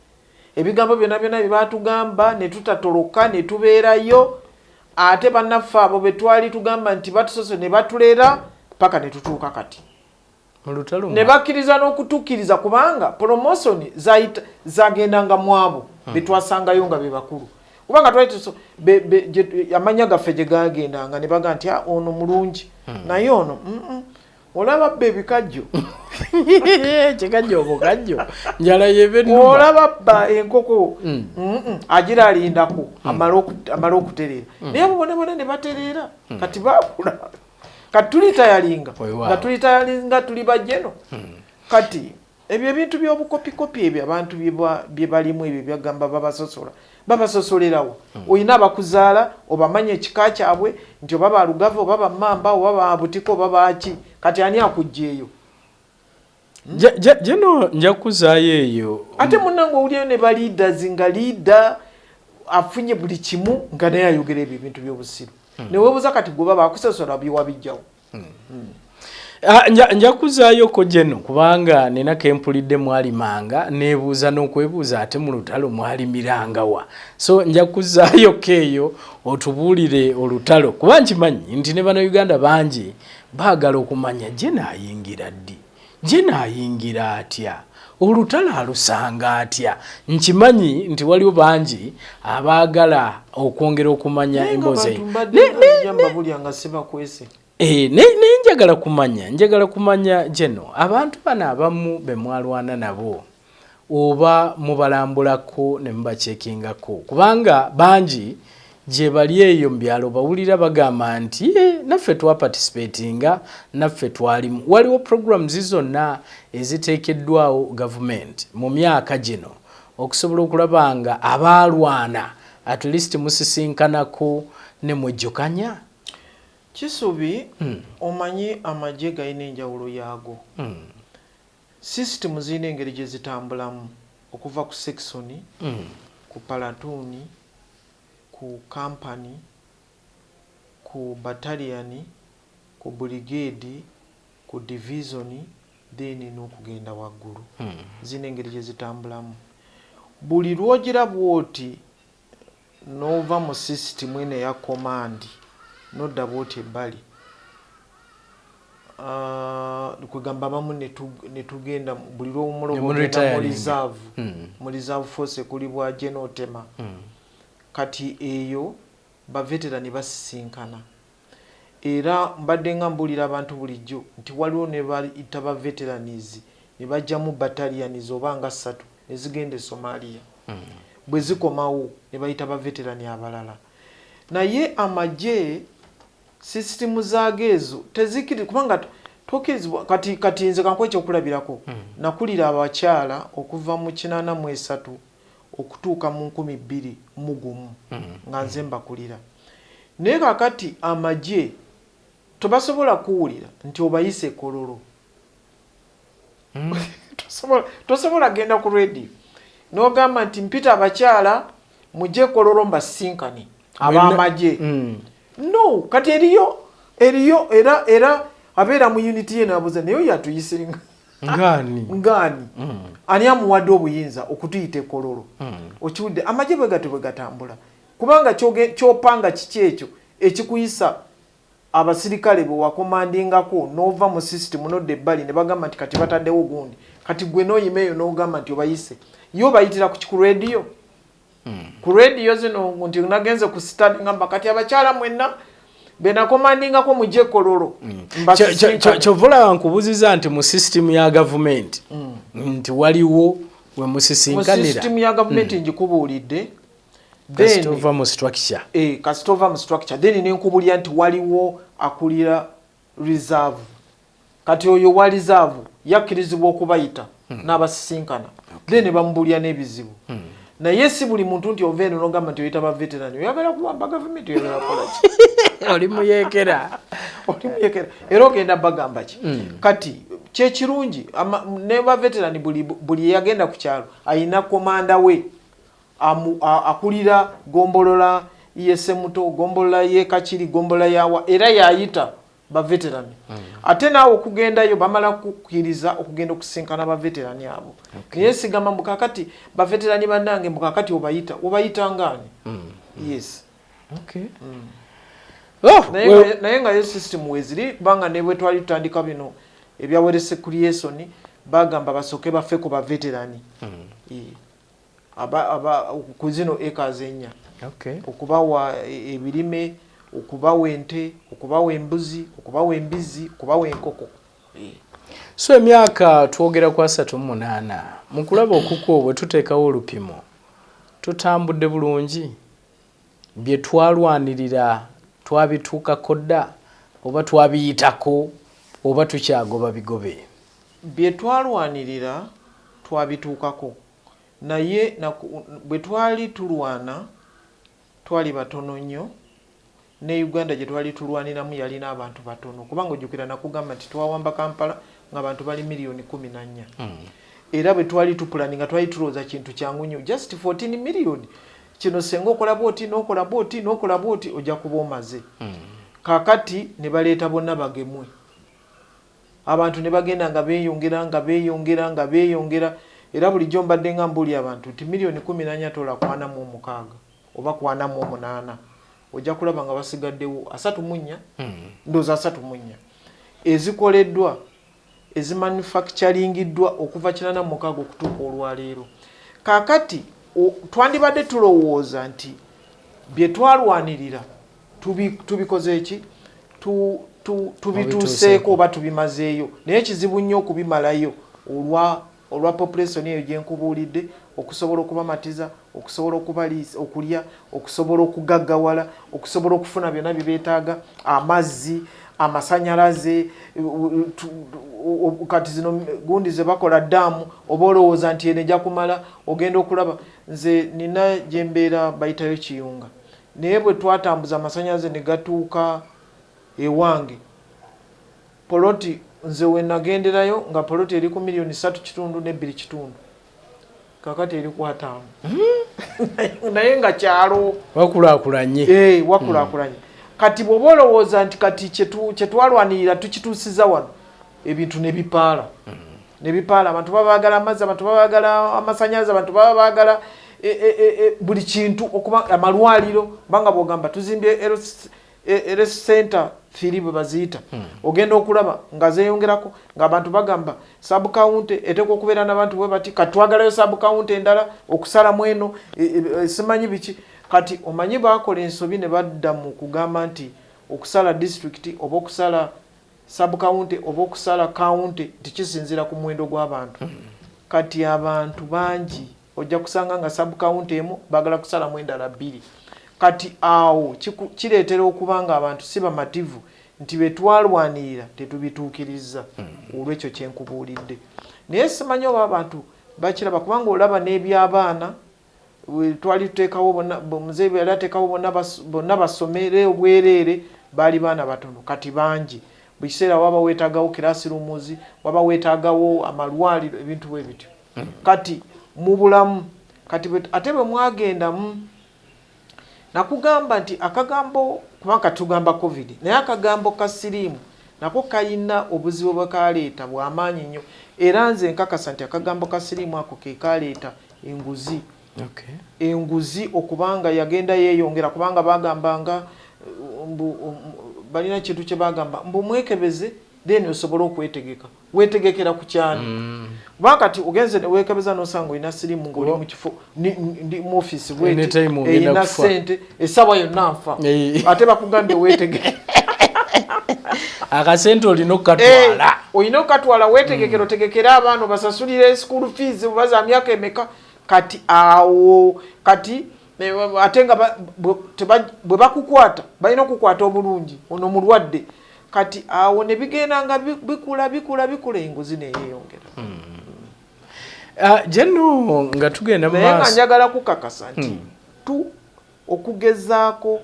ebigambo byonna bye baatugamba ne tutatoloka ne tubeerayo ate bannaffe abo be twali tugamba nti batusoso ne batulera paka ne tutuuka kati ne bakkiriza n'okutukkiriza kubanga promotion zagendanga mu abo be twasangayo nga be bakulu kubanga twali amanya gaffe gye gagendanga ne baga nti ono mulungi naye ono olaba bba ebikajjo
kikajjo obukajjo njala yebennuma
olaba bba enkoko agira alindako amala okutereera naye bobonabona ne batereera kati baakula kati tulitayalinga nga tulitayalinga tuli bajjeno kati ebyo ebintu by'obukopikopi ebyo abantu bye balimu ebyo byagamba babasosolerawo olina abakuzaala obamanya ekika kyabwe nti oba balugave oba bammamba oba babutiko oba baki kati ani akujja eyo
jeno nja kuzaayo eyo
ate munnange owulirayo ne baliidazi nga liida afunye buli kimu nga naye ayogera ebyo ebintu by'obusiru neweebuuza kati gwe baba akusosola byewabijjawo
nja kuzaayoko jeno kubanga nina kempulidde mwalimanga neebuuza n'okwebuuza ate mu lutalo mwalimirangawa so nja kuzaayoko eyo otubuulire olutalo kuba nkimanyi nti ne bannayuganda bangi baagala okumanya gye naayingira ddi gye naayingira atya olutalo alusanga atya nkimanyi nti waliwo bangi abaagala okwongera okumanya emboozi njagala kumanya jeno abantu bano abamu be mwalwana nabo oba mubalambulako ne mubachekingako kubanga bangi gye bali eyo mu byalo bawulira bagamba nti naffe twaparticipatinga naffe twalimu waliwo programs zonna eziteekeddwawo gavumenti mu myaka gino okusobola okulabanga abaalwana at least musisinkanako ne mwejjukanya
Kisubi omanyi amagye galina enjawulo yaago system zirina engeri gye zitambulamu okuva ku seksoni ku palatuuni ku company, ku battalion, ku brigade, ku division, then n'okugenda waggulu. Zino engeri gye zitambulamu. Buli lwogira bwoti nova mu system ene ya command nodda bwoti ebbali. Kugamba bamu ne tugenda buli lw'omulogo mu reserve. Mu reserve force kuli bwa General Tema. Kati eyo ba veterani basisinkana. Era mbadde nga mbulira abantu bulijjo nti waliwo ne bayita ba veteranies ne bajja mu battalions oba nga 3 ne zigenda e Somalia. Bwe zikomawo ne bayita ba veterani abalala. Naye amagye system zaagezo tezikiri kubanga tokezibwa kati nze kankwe ekyokulabirako. Nakulira abakyala okuva mu 83 okutuuka mu 2001 nga nze mbakulira. Naye kakati amagye tobasobola kuwulira nti obayise kololo. Tosobola genda ku radio n'ogamba nti mpita abakyala mujje kololo mbasinkane ab'amagye. No, kati eriyo era abeera mu unity ye n'abuuza naye oyo atuyisenga ngani ani amuwadde obuyinza okutuyita ekololo. Okiwudde amagye bwe gatambula kubanga kyopanga kiki ekyo ekikuyisa abasirikale bwe wakomandingako n'ova mu system nodda ebbali ne bagamba nti kati bataddewo gundi kati gwe n'oyimeeyo n'ogamba nti obayise yo bayitira ku radio. Ku radio zino nti nagenze ku study ngamba kati abakyala mwenna bena commandingako mujje kololo.
Kyovula nkubuziza nti mu system ya government nti waliwo we musisinkanira.
Mu system ya government njikubuulidde.
Kasitova mu structure.
Kasitova mu structure. Then nenkubulya nti waliwo akulira reserve. Kati oyo wa reserve yakkirizibwa okubayita n'abasisinkana. Then bamubulya n'ebizibu. Naye si buli muntu nti ova eno n'ogamba nti oyita ba veterani oyagala kuwamba gavumenti oyagala kukola ki?
Oli muyeekera.
Era ogenda bagamba ki? Kati kyekirungi ne ba veterani buli yagenda ku kyalo ayina komanda we akulira gombolola yese muto gombolola ye kachiri gombolola yawa era yayita ba veterani. Ate naawe okugendayo bamala kukkiriza okugenda okusinkana ba veterani abo. Naye sigamba mbukakati ba veterani bannange mbukakati obayita ngani? Yes.
Okay.
Naye nga yo system weziri kubanga ne bwe twali tutandika bino ebyawerese creation bagamba basoke bafe ku ba veterani. Ku zino acres ennya. Okubawa ebirime, okubawa ente, okubawa embuzi, okubawa embizi, okubawa enkoko.
So emyaka twogera kwa 38 mu kulaba okuko bwe tuteekawo olupimo tutambudde bulungi bye twalwanirira twabituukako dda oba twabiyitako oba tukyagoba bigobe.
Bye twalwanirira twabituukako naye bwe twali tulwana twali batono nnyo ne Uganda gye twali tulwaniramu yalina abantu batono kubanga ojjukira nakugamba nti twawamba Kampala ng'abantu bali miliyoni 14. Era bwe twali tupulaninga twali tulowooza kintu kyangu nnyo just 14 miliyoni kino senga okola bwoti n'okola bwoti ojja kuba omaze. Kakati ne baleeta bonna bagemwe abantu ne bagenda nga beeyongera era bulijjo mbadde nga mbuli abantu nti miliyoni 14 tola kwana mu 6 oba kwana mu 8 ojja kulaba nga basigaddewo 34 ndoza 34 ezikoleddwa ezimanufacturingiddwa okuva 86 okutuuka olwaleero. Kakati twandibadde tulowooza nti bye twalwanirira tubikoze eki tubituuseeko oba tubimazeeyo naye kizibu nnyo okubimalayo olwa population eyo gye nkubuulidde okusobola okubamatiza okusobola okubaliisa okulya okusobola okugaggawala okusobola okufuna byonna bye beetaaga amazzi amasanyalaze kati zino gundi ze bakola ddaamu oba olowooza nti eno ejja kumala ogenda okulaba nze nina gye mbeera bayitayo Kiyunga naye bwe twatambuza amasanyalaze ne gatuuka ewange poloti nze we nagenderayo nga poloti eri ku miliyoni 3.2 kakati eri ku 5. naye nga kyalo
wakulakulanye
wakulakulanye kati bw'oba olowooza nti kati kyetwalwanirira tukituusiza wano ebintu ne bipaala abantu baba baagala amazzi abantu baba baagala amasannyalaze abantu baba baagala buli kintu okuba amalwaliro banga bw'ogamba tuzimbye center 3 bwe baziyita ogenda okulaba nga zeeyongerako ng'abantu bagamba sub county eteekwa okubeera n'abantu bwe bati kati twagalayo sub county endala okusalamu eno simanyi biki kati omanyi baakola ensobi ne badda mu kugamba nti okusala district oba okusala sub county oba okusala county tikisinzira ku muwendo gw'abantu kati abantu bangi ojja kusanga nga sub county emu baagala kusalamu endala 2 kati awo kireetera okuba nga abantu si bamativu nti betwalwanirira tetubituukiriza olw'ekyo kyenkubuulidde naye simanyi oba abantu bakiraba kubanga olaba n'ebyabaana twali tuteekawo muzeeyi yali ateekawo bonna basomere obwereere baali baana batono kati bangi buli kiseera waba weetaagawo classrooms waba weetaagawo amalwaliro ebintu bwe bityo kati mu bulamu kati ate bwe mwagendamu nakugamba nti akagambo kubanga tugamba covid naye akagambo ka siriimu nako kalina obuzibu bwe kaleeta bw'amaanyi nnyo era nze nkakasa nti akagambo ka siriimu ako ke kaleeta enguzi enguzi okubanga yagenda yeeyongera kubanga bagambanga balina kintu kye bagamba mbu mwekebeze then osobola okwetegeka weetegekera ku kyani kubanga kati ogenze ne weekebeza n'osanga olina siriimu ng'oli mu kifo ndi mu ofiisi bweti eyina ssente essaawa yonna nfa ate bakugambye weetegeke
akasente olina okukatwala
olina okukatwala weetegekera otegekera abaana obasasulire school fees baza myaka emeka kati awo kati ate nga bwe bakukwata balina okukwata obulungi ono mulwadde kati awo ne bigenda nga bikula enguzi neyeeyongera
Jenno nga tugenda mu maaso
naye nga njagala kukakasa nti okugezaako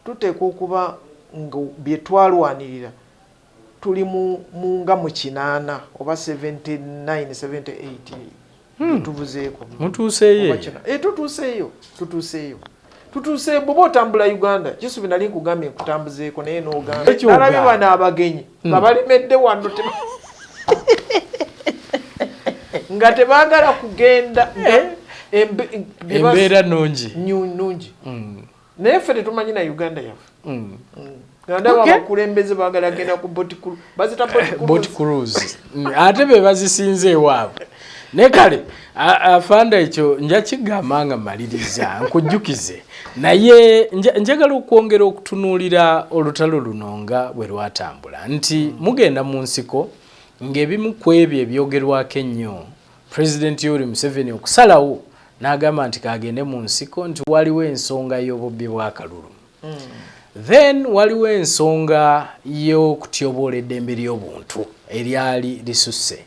tuteekwa okuba nga bye twalwanirira tuli nga mu 8 oba 79 78 tuvuzeeko
mutuuseeyo
tutuuseeyo bw'oba otambula Uganda kisubi nali nkugambye nkutambuzeeko naye n'ogamba nalabye bano abagenyi nga balimedde wano nga tebaagala kugenda
embeera nungi
naye ffe tetumanyi na Uganda yaffe ndaba abakulembeze baagala genda ku bazita
boat cruise ate be bazisinze ewaabwe ne kale afanda ekyo nja kigamba nga maliriza nkujjukize naye njagala okwongera okutunuulira olutalo luno nga bwe lwatambula nti mugenda mu nsiko ng'ebimu ku ebyo ebyogerwako ennyo President Yoweri Museveni okusalawo n'agamba nti kagende mu nsiko nti waliwo ensonga y'obubbi bw'akalulu then waliwo ensonga y'okutyobola eddembe ly'obuntu eryali lisusse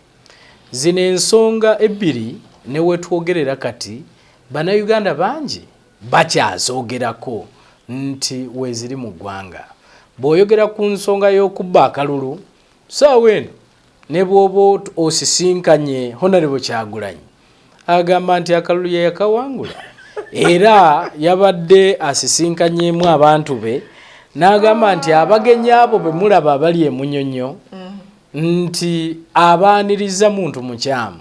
zino ensonga ebbiri ne wetwogerera kati bannayuganda bangi bakyazoogerako nti weeziri mu ggwanga bw'oyogera ku nsonga y'okubba akalulu saawa eno ne bw'oba osisinkanye Honorable Kyagulanyi agamba nti akalulu ye yakawangula era yabadde asisinkanyemu abantu be n'agamba nti abagenyi abo be mulaba abali emunyonyo nti abaaniriza muntu mukyamu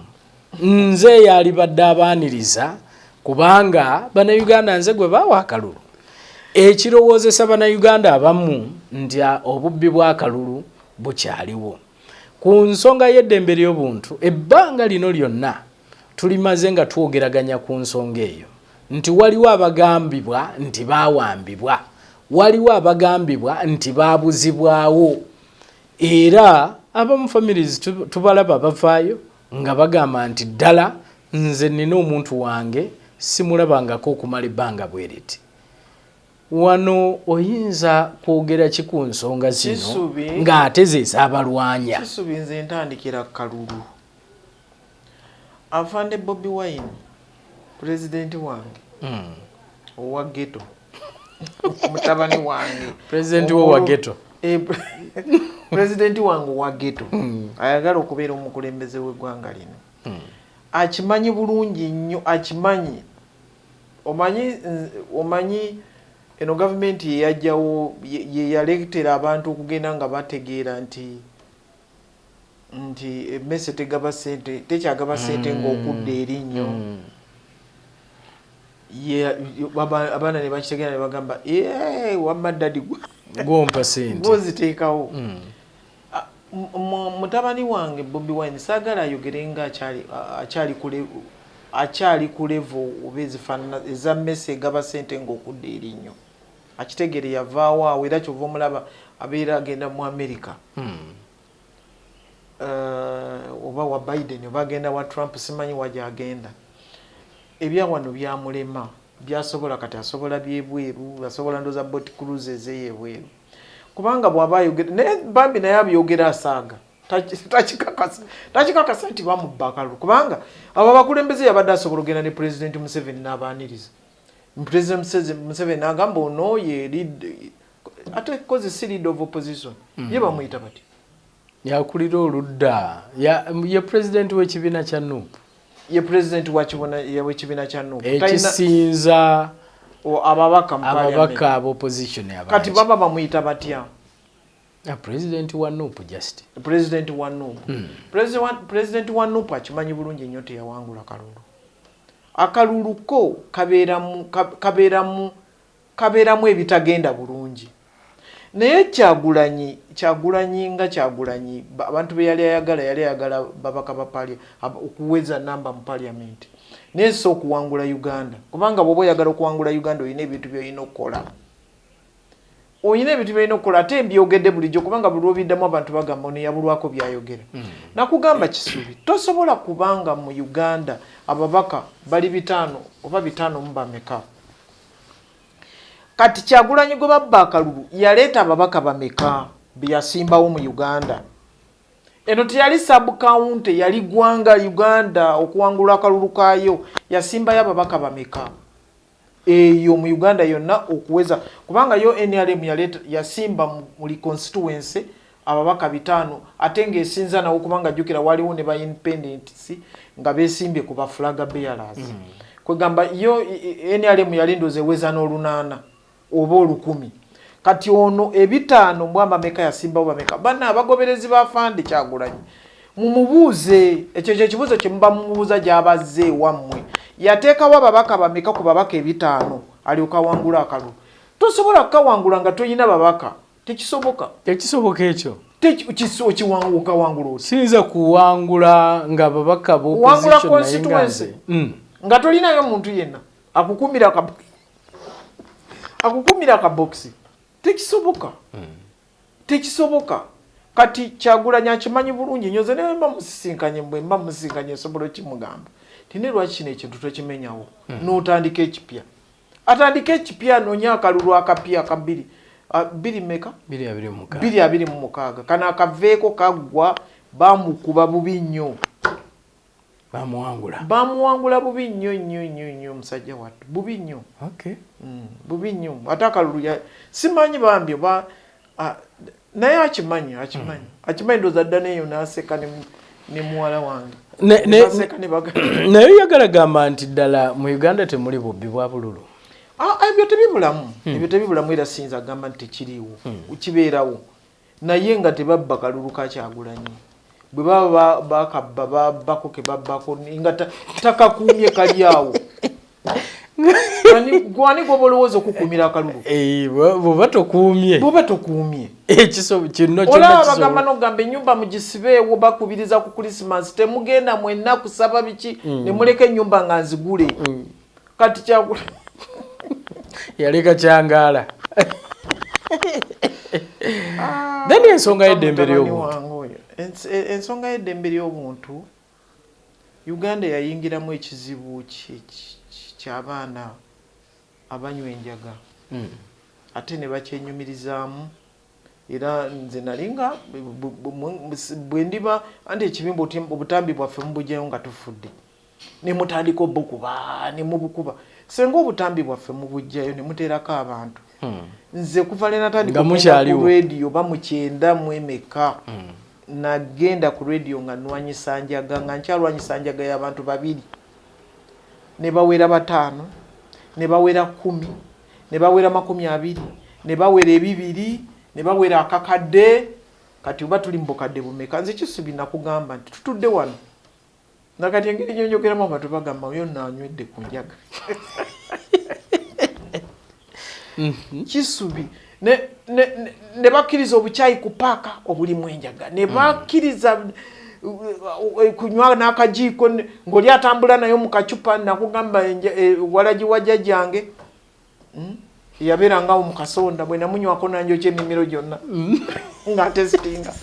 nze yali badde abaaniriza kubanga bannayuganda nze gwe baawa akalulu ekirowoozesa bannayuganda abamu nti obubbi bw'akalulu bukyaliwo ku nsonga y'eddembe ly'obuntu ebbanga lino lyonna tulimaze nga twogeraganya ku nsonga eyo nti waliwo abagambibwa nti baawambibwa waliwo abagambibwa nti baabuzibwawo era abamu families tubalaba bavaayo nga bagamba nti ddala nze nina omuntu wange simulabangako okumala ebbanga bwe riti wano oyinza kwogera ki ku nsonga zino ng'ate ze z'abalwanya
kisubi nze ntandikira kalulu afande BOBIWINE president wange owa ghetto mutabani wange
president wa ghetto
president wange owa ghetto ayagala okubeera omukulembeze w'eggwanga lino akimanyi bulungi nnyo akimanyi omanyi eno government yajjawo yaleetera abantu okugenda nga bategeera nti emmese tegaba ssente tekyagaba ssente ng'okudda erinnyo abaana ne bakitegeera ne bagamba wamma ddadi
gwompa ssente
gwoziteekawo. Mutabani wange BOBIWINE saagala ayogere nga akyali ku level oba ezifaanana eza mmese egaba ssente ng'okudda erinnyo. Akitegere yavaawo awo era kyova omulaba abeera agenda mu America oba wa Biden oba agenda wa Trump simanyi wajja agenda. Ebyawano byamulema byasobola kati asobola byebweru asobola ndoza boat cruises eyebweru kubanga bw'aba ayogera naye bambi naye abyogera asaaga takikakasa nti bamubba akalulu kubanga abo abakulembeze yabadde asobola ogenda ne President Museveni n'abaaniriza. President Museveni agamba ono ye lead ate koze si lead of opposition ye bamuyita bati
yakulira oludda ye president w'ekibiina kya NUP
ye president w'ekibiina kya NUP
ekisinza
ababaka
ab'opposition
kati baba bamuyita batya
president wa NUP just
president wa NUP president wa NUP akimanyi bulungi nnyo teyawangula kalulu. Akalulu ko kabeeramu ebitagenda bulungi naye Kyagulanyi abantu be yali ayagala babaka ba pali okuweza namba mu parliament naye so okuwangula Uganda kubanga bw'oba oyagala okuwangula Uganda oyina ebintu by'olina okukola ate mbyogedde bulijjo kubanga buli lw'obiddamu abantu bagamba ono yabulwako byayogera. Nakugamba Kisubi tosobola kubanga mu Uganda ababaka bali 5 oba 5 mu bameka. Kati Kyagulanyi gwe babba akalulu yaleeta ababaka bameka byasimbawo mu Uganda. Eno teyali sub county yali Ggwanga Uganda okuwangula akalulu kaayo yasimbayo ababaka bameka. Eyo mu Uganda yonna okuweza kubanga yo NRM yasimba mu constituency ababaka 5 ate ng'esinza nawo kubanga jjukira waliwo ne ba independents nga beesimbye ku ba flag bearers. Kwegamba yo NRM yalindoze eweza n'olunana oba 10. Kati ono ebitaano mu amameka yasimbawo bameka bana abagoberezi ba fande Kyagulanyi mumubuuze ekyo ekibuuzo kye muba mumubuuza gy'abazze wammwe yateekawo ababaka bameka ku babaka 5 alyoka wangula akalulu. Tosobola kukawangula nga toyina babaka tekisoboka
ekyo
kiwanguka wangula
siyinza kuwangula nga babaka
wangula constituency nga tolinayo muntu yenna akukumira akaboksi tekisoboka. Kati Kyagulanyi akimanyi bulungi nyoze ne mba musisinkanye esobola kimugamba tine lwaki kino ekintu tokimenyawo n'otandika ekipya atandika ekipya noonya akalulu akapya akabiri 226 kana akaveeko kaggwa bamukuba bubi nnyo bamuwangula bubi nnyo musajja wattu bubi nnyo bubi nnyo ate akalulu simanyi bambi naye akimanyi ndoza dda neyo n'aseka ne muwala wange naye
yagala gamba nti ddala mu Uganda temuli bubbi bwa bululu.
Ebyo tebibulamu era siyinza agamba nti tekiriiwo kibeerawo naye nga tebabba kalulu ka Kyagulanyi bwe baba bakabba babbako ke babbako nga takakuumye kali awo gwani gwoba olowooza okukuumira akalulu
bw'oba tokuumye
olaba bagamba n'ogamba ennyumba mugisibeewo bakubiriza ku Christmas temugenda mwenna kusaba biki ne muleka ennyumba nga nzigule kati Kyagulanyi
yaleka kyangaala then ensonga y'eddembe ly'obuntu
ensonga y'eddembe ly'obuntu Uganda yayingiramu ekizibu ky'abaana abanywa enjaga ate ne bakyenyumirizaamu era nze nalinga bwe ndiba anti ekibimba obutambi bwaffe mubugyayo nga tufudde ne mutandika obukuba ne mubukuba senga obutambi bwaffe mubugyayo ne muteerako abantu nze kuva le natandika ku radio bamukyenda mu emeka nagenda ku radio nga nwanyisa njaga nga nkyalwanyisa njaga y'abantu 2 ne bawera 5 ne bawera 10 ne bawera 20 ne bawera 2 ne bawera akakadde kati uba tuli mbokadde bumeka nze Kisubi nakugamba nti tutudde wano nakati engeri nyonyogera mama tubagamba yonna anywedde ku njaga Kisubi ne bakkiriza obuchayi ku paaka obulimu enjaga ne bakkiriza kunywa n'akajiiko ng'oli atambula nayo mu kacupa nakugamba walagi wa jjajjange yabeerangawo mu kasonda bwe namunywako nanjokya emimiro gyonna ng'atesitinga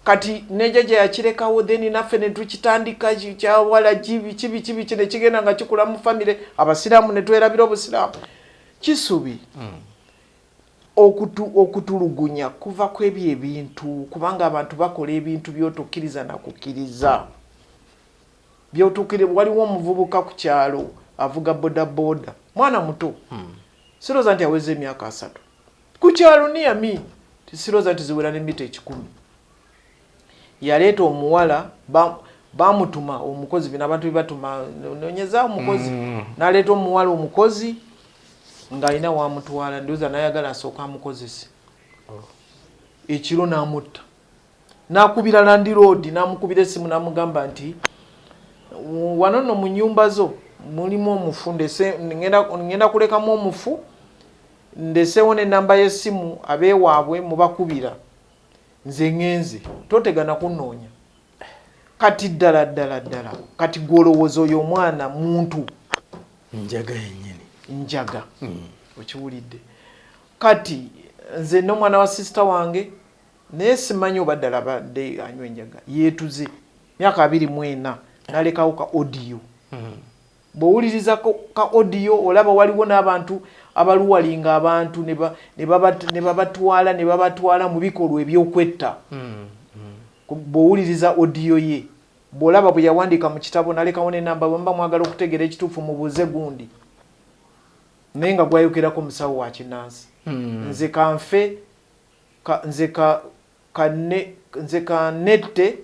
kati ne jjajja yakirekawo then naffe ne tukitandika kya walagi biki ne kigenda nga kikula mu famire abasiraamu ne twerabira obusiraamu Kisubi okutulugunya kuva kwebyo ebintu kubanga abantu bakola ebintu byotukkiriza na kukkiriza byotukire waliwo omuvubuka ku kyalo avuga bodaboda mwana muto siroza nti aweze emyaka 3 ku kyalo niyami siroza nti ziwera n'emita 10 yaleeta omuwala bamutuma omukozi bino abantu bibatuma nonyeza omukozi naleeta omuwala omukozi nga alina wamutwala ndoza nayagala asooka amukozese ekiro n'amutta n'akubira Land Road n'amukubira essimu n'amugamba nti wano nno mu nnyumba zo mulimu omufu ngenda kulekamu omufu ndeseewo n'ennamba y'essimu abeewaabwe mubakubira nze ngenze totegana kunnoonya kati ddala kati gwolowooza oyo omwana muntu
njaga yennyini
njaga okiwulidde kati nze n'omwana wa sister wange naye simanyi oba ddala badde anywa enjaga yeetuze myaka 24 nalekawo ka audio bw'owuliriza ka audio olaba waliwo n'abantu abaluwalinga abantu ne babatwala mu bikolwa ebyokwetta bw'owuliriza audio ye bw'olaba bwe yawandiika mu kitabo nalekawo n'enamba bwemba mwagala okutegeera ekituufu mubuuze gundi naye nga gwayogerako musawo wa kinansi nze kanfe nze kanette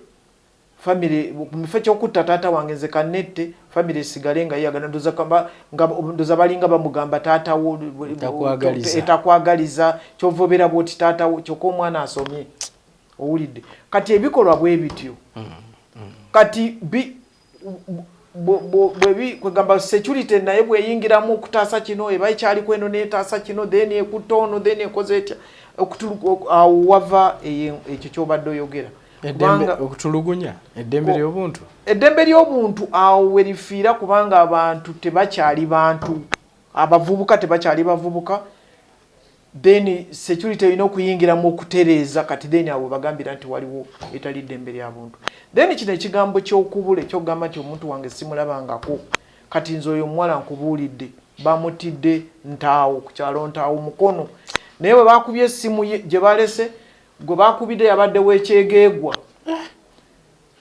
family mufo kyokutta taata wange nze kanette family esigale nga yagana ndoza balinga bamugamba taata wo etakwagaliza kyovobera bwoti taata wo kyokka omwana asomye owulidde kati ebikolwa bwe bityo kati kwegamba security naye bweyingiramu okutaasa kino eba ekyali kweno neetaasa kino then ekutta ono then ekoze etya awo wava ekyo kyobadde oyogera
okutulugunya eddembe ly'obuntu
eddembe ly'obuntu awo werifiira kubanga abantu tebakyali bantu abavubuka tebakyali bavubuka then security erina okuyingiramu okutereeza kati then awo bagambira nti waliwo etali ddembe lya buntu then kino ekigambo ky'okubula ekyokugamba nti omuntu wange simulabangako kati nze oyo omuwala nkubuulidde bamutidde ntaawo ku kyalo ntaawo mukono naye bwe bakubye essimu gye balese gwe bakubidde yabaddewo ekyegeegwa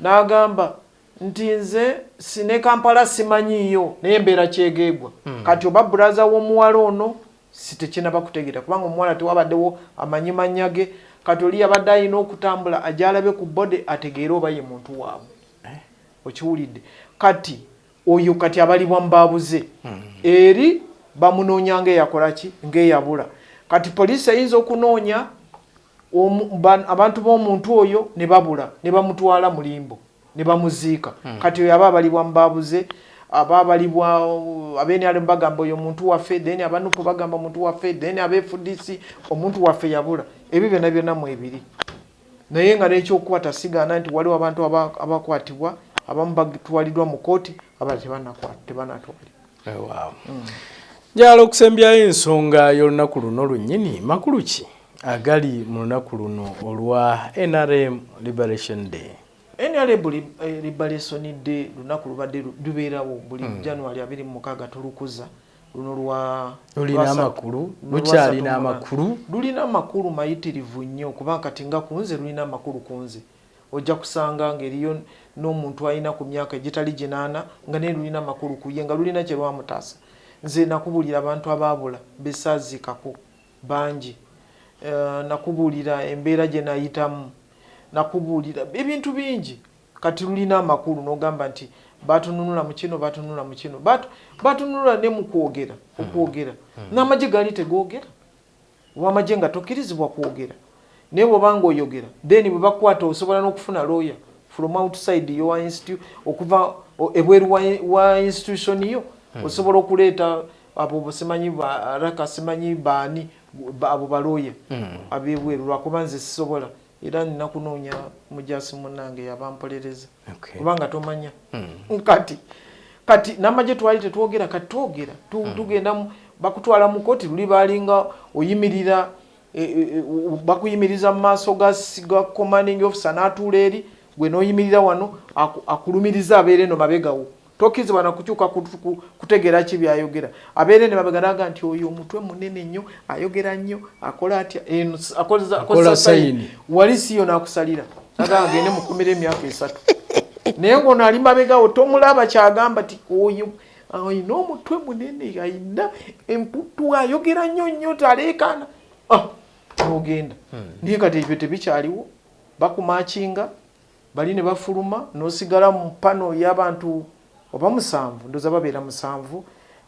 n'agamba nti nze sine Kampala simanyiiyo naye mbeera kyegeegwa kati oba bulaza w'omuwala ono sitekinaba kutegeera kubanga omuwala tewabaddewo amanyi mannya ge kati oli yabadde alina okutambula ajalabe ku bode ategeere oba ye muntu waabwe okiwulidde kati oyo kati abalibwa mbabuze eri bamunoonya ng'eyakolaki ng'eyabula kati poliisi eyinza okunoonya abantu b'omuntu oyo ne babula ne bamutwala mu limbo ne bamuziika kati oyo aba abalibwa mbabuze aba abalibwa NRM bagamba oyo muntu waffe then abanupu bagamba muntu waffe then abeefudisi omuntu waffe yabula ebyo byonna byonna mu ebiri naye nga n'ekyokukwata sigaana nti waliwo abantu abakwatibwa abamu batwaliddwa mu kooti abala tebanatwalibwa.
Njala okusembyayo ensonga y'olunaku luno lwennyini makulu ki agali mu lunaku luno olwa NRM Liberation Day?
NRM Liberation Day lunaku lubadde lubeerawo buli January 26 tulukuza luno
lulina amakulu lukyalina amakulu
lulina amakulu mayitirivu nnyo kubanga kati nga kunze lulina amakulu kunze ojja kusanga ng'eriyo n'omuntu alina ku myaka egitali 8 nga naye lulina amakulu kuye nga lulina kye lwamutaasa. Nze nakubulira abantu abaabula besaazikako bangi nakubulira embeera gye nayitamu nakubulira ebintu bingi kati lulina amakulu n'ogamba nti batununula mu kino batununula mu kino batununula ne mu kwogera okwogera n'amagye gali tegoogera oba amagye nga tokkirizibwa kwogera naye bw'obanga oyogera then bwe bakwata osobola n'okufuna lawyer from outside your institute okuva ebweru wa institution yo osobola okuleeta abo bosimanyi baraka simanyi baani abo balooya abebweru lwakuba nze sisobola era nina kunoonya mujasi munnange yabampolereza kubanga tomanya kati n'amagye twali tetwogera kati twogera tugenda bakutwala mu koti luli balinga oyimirira bakuyimiriza mu maaso ga commanding officer n'atuula eri gwe n'oyimirira wano akulumiriza abeere no mabegawo tokkizibwa na kukyuka kutegeera ki byayogera abeere ne mabega naga nti oyo omutwe munene nnyo ayogera nnyo akola atya akola sayini wali siyo n'akusalira naga agende mukumira emyaka 3 naye ngono ali mabegawo tomulaba kyagamba ti oyo ayina omutwe munene ayina emputu ayogera nnyo nnyo taleekaana n'ogenda naye kati ebyo tebikyaliwo bakumakinga bali ne bafuluma n'osigala mu pano y'abantu oba 7 ndoza babeera 7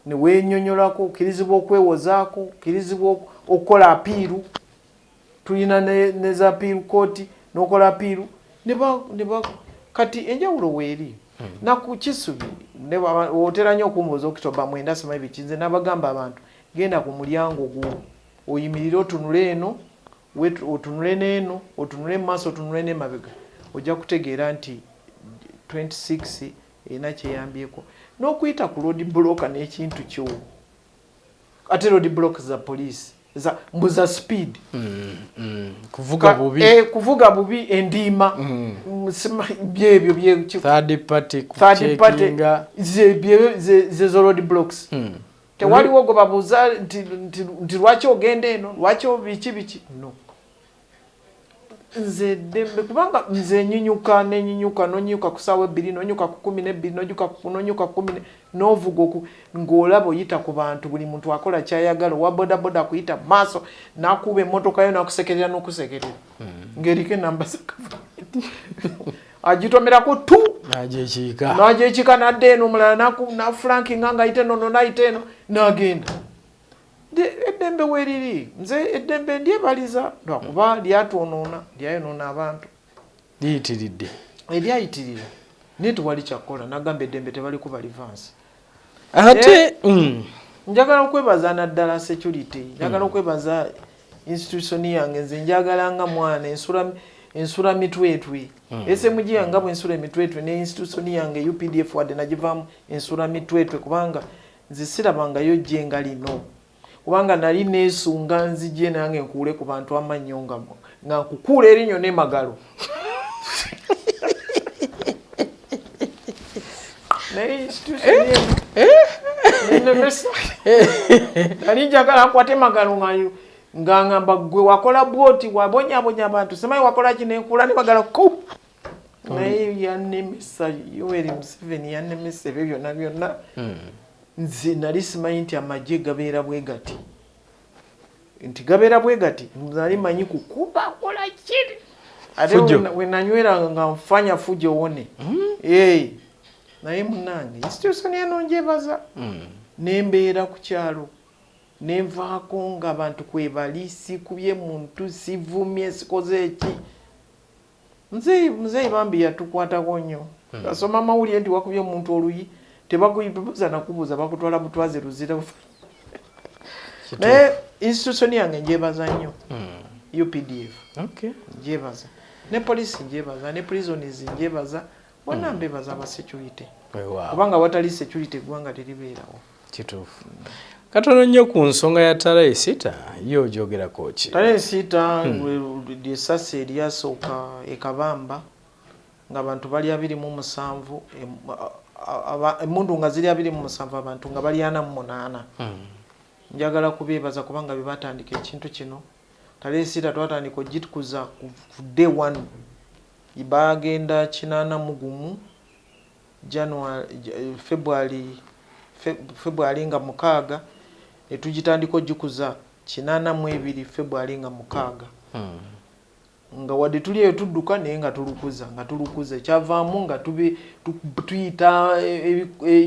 ne wenyonyolako kirizibwa okwewozaako kirizibwa okukola apiiru tulina ne za apiiru kooti n'okola apiiru ne kati enjawulo weeri naku kisubi otera nnyo okumbuuza October 9 sima ebikinze n'abagamba abantu genda ku mulyango gwo oyimirire otunule eno otunule n'eno otunule mu maaso otunule n'emabega ojja kutegeera nti 26 erina kyeyambyeko n'okuyita ku road blocker n'ekintu kyo ate road block za police mbuza speed kuvuga bubi endiima byebyo
third party
zezo road blocks tewaliwo go babuuza nti lwaki ogenda eno lwaki biki no nze dembe kubanga nze nyinyuka nonyuka kusawe 2 nonyuka ku 12 nonyuka ku 10 novuga ng'olaba oyita ku bantu buli muntu akola kyayagala wa boda kuyita maaso nakuba emmotoka yo nakusekerera n'okusekerera ng'eriko enamba za gavumenti agitomerako tu n'agyekika nadde eno omulala nafrankinga nga ayite nono nayite eno n'agenda eddembe weeriri nze eddembe ndyebaliza lwakuba lyayonoona abantu eryayitirira naye tewali kyakkola nagamba eddembe tebali kuba livansi
ate
njagala okwebaza naddala security njagala okwebaza institution yange nze njagala nga mwana ensula mitwetwe SMG yanga bwensula emitwetwe ne institution yange UPDF wadde nagivaamu ensula mitwetwe kubanga nze sirabangayo jenga lino kubanga nali nesunga nzije nange nkuule ku bantu amannyo nga nkukuula erinyo n'emagalo nali njagala nkwate magalo nga ngamba gwe wakola bwoti wabonyabonya abantu semayi wakola ki nenkuula ne magalo ko naye yannemesa Yoweri Museveni yannemesa ebyo byonna nze nali simanyi nti amagye gabeera bwe gati nali manyi kukuba kola kiri ate wenanywera nga nfanya fujo wone naye munange institution eno njebaza nembeera ku kyalo nenvaako nga abantu kwebali sikubye muntu sivumye sikoze eki muzeeyi bambi yatukwatako nnyo asoma amawulire nti wakubye omuntu oluyi tebakuyibuza nakubuuza bakutwala butwaze luzira naye institution yange njebaza nnyo UPDF njebaza ne police njebaza ne prisons njebaza bonna mbebaza aba security kubanga watali security eggwanga teribeerawo
kituufu katono nnyo ku nsonga ya Tale Sita yo ogyogerako ki
Tale Sita lyesasa eryasooka ekabamba ng'abantu bali 27 emundu nga ziri 27 abantu nga bali 48 njagala kubeebaza kubanga bebatandika ekintu kino Tale Sita twatandika ogitukuza ku day 1 ibagenda 81 February nga 6 etugitandika ogikuza 82 February nga 6 nga wadde tuli eyo tudduka naye nga tulukuza ekyavaamu nga tuyita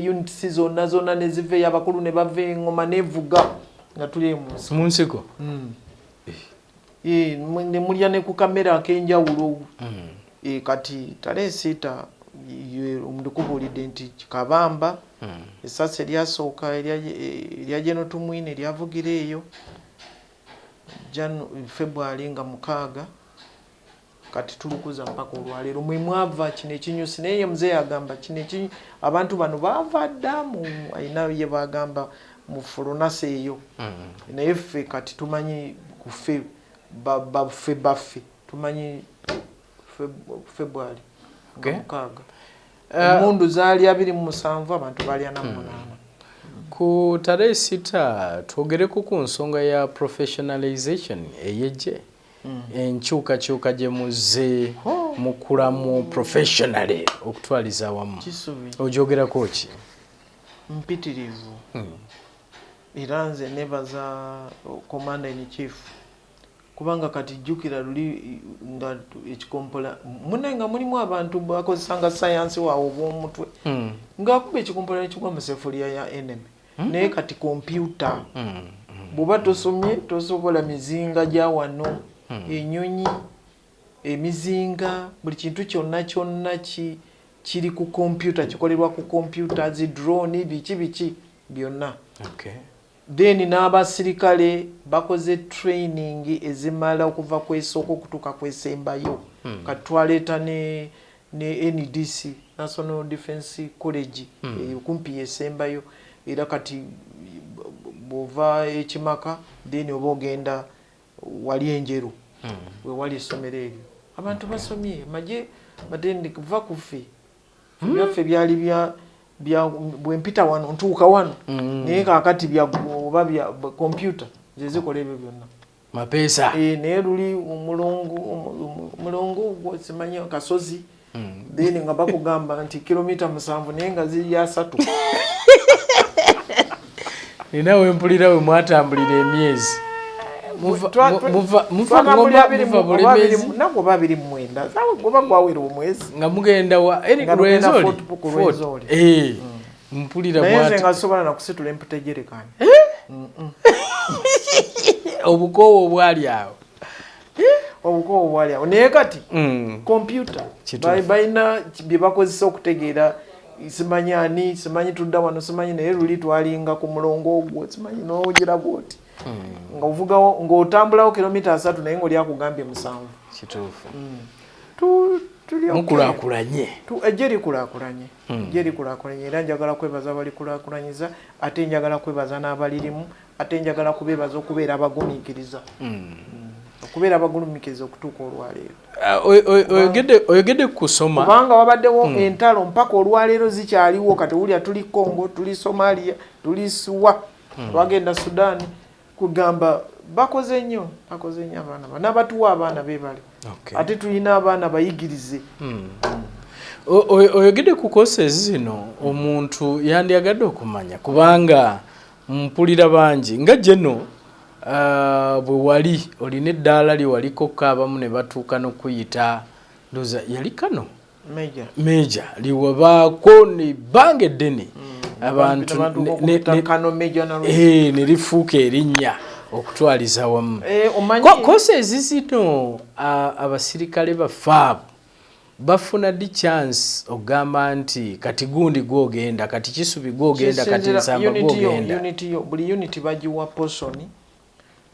units zonna ne ziveeyo abakulu ne bava engoma nevuga nga tuli eyo
mu nsiko
ne mulya ne ku kamera ak'enjawulo kati taleesiita omukubuulidde nti Kabamba essasi eryasooka erya Gen. Tumwine eryavugira eyo February nga 6 kati tulukuza mpaka olwaleero mwe mwava kino ekinyusi naye ye muzeeyi agamba kino abantu bano baava ddamu ayina ye bagamba mu Fulunasa eyo naye ffe kati tumanyi kufe baffe tumanyi February nga 6 emundu zaali 27 abantu baali 48
ku tarehe 6 twogereko ku nsonga ya professionalization eyejje enkyukakyuka gye muzze mukulamu professionally okutwaliza awamu ogyogerako ki
mpitirivu era nze nebaza commander in chief kubanga kati jjukira luli nga ekikompola munenga mulimu abantu bakozesanga science waawo obw'omutwe ng'akuba ekikompola nekigwa mu sefuliya ya enemy naye kati kompyuta bw'oba tosomye tosobola mizinga gya wano enyonyi emizinga buli kintu kyonna kiri ku kompyuta kikolerwa ku kompyuta zi drone biki byonna then n'abasirikale bakoze training ezimala okuva kwesooka okutuuka kwesembayo kati twaleeta ne NDC National Defence College kumpi yesembayo era kati bw'ova ekimaka then oba ogenda wali enjeru we wali essomero eryo abantu basomye amagye batende kuva kufe byaffe byali bwempita wano ntuuka wano naye kakati oba bya kompyuta zezikola ebyo byonna
mapeesa
naye luli omulongo simanyi kasozi then nga bakugamba nti kilomita 7 naye nga ziri 3
ninawe mpulira we mwatambulira emyezi
nagwo 29 goba gwawera omwezi
nga mugenda wa mpulira
naye nga sobola nakusitula emputejerekani
obukoowo obwali awo naye kati kompyuta balina bye bakozesa okutegeera simanyi tudda wano simanyi naye luli twalinga ku mulongo ogwo simanyi n'ogira bwoti nga ovugawo ng'otambulawo kilomita 3 naye ng'oli akugambye 7 kituufu
mukulaakulanye ejje likulaakulanye era njagala kwebaza abalikulakulanyiza ate njagala kwebaza n'abalirimu ate njagala kubeebaza okubeera abagumiikiriza okutuuka olwaleero
oyogedde kusoma
kubanga wabaddewo entalo mpaka olwaleero zikyaliwo kati wulya tuli Congo tuli Somalia tuli Suwa twagenda Sudan kugamba bakoze nnyo abaana n'abatuwa abaana beebale ate tulina abaana bayigirize
oyogedde ku courses zino omuntu yandiyagadde okumanya kubanga mpulira bangi nga jeno bwe wali olina eddaala lye waliko abamu ne batuuka n'okuyita ndoza yali Kano Meja liwabaako nebbanga eddene abantu ne lifuuka erinnya okutwaliza wamu courses zino abasirikale baffe abo bafuna di chance ogamba nti kati gundi gwogenda kati Kisubi gwogenda kati Nsamba gwogenda
buli unit bagiwa portion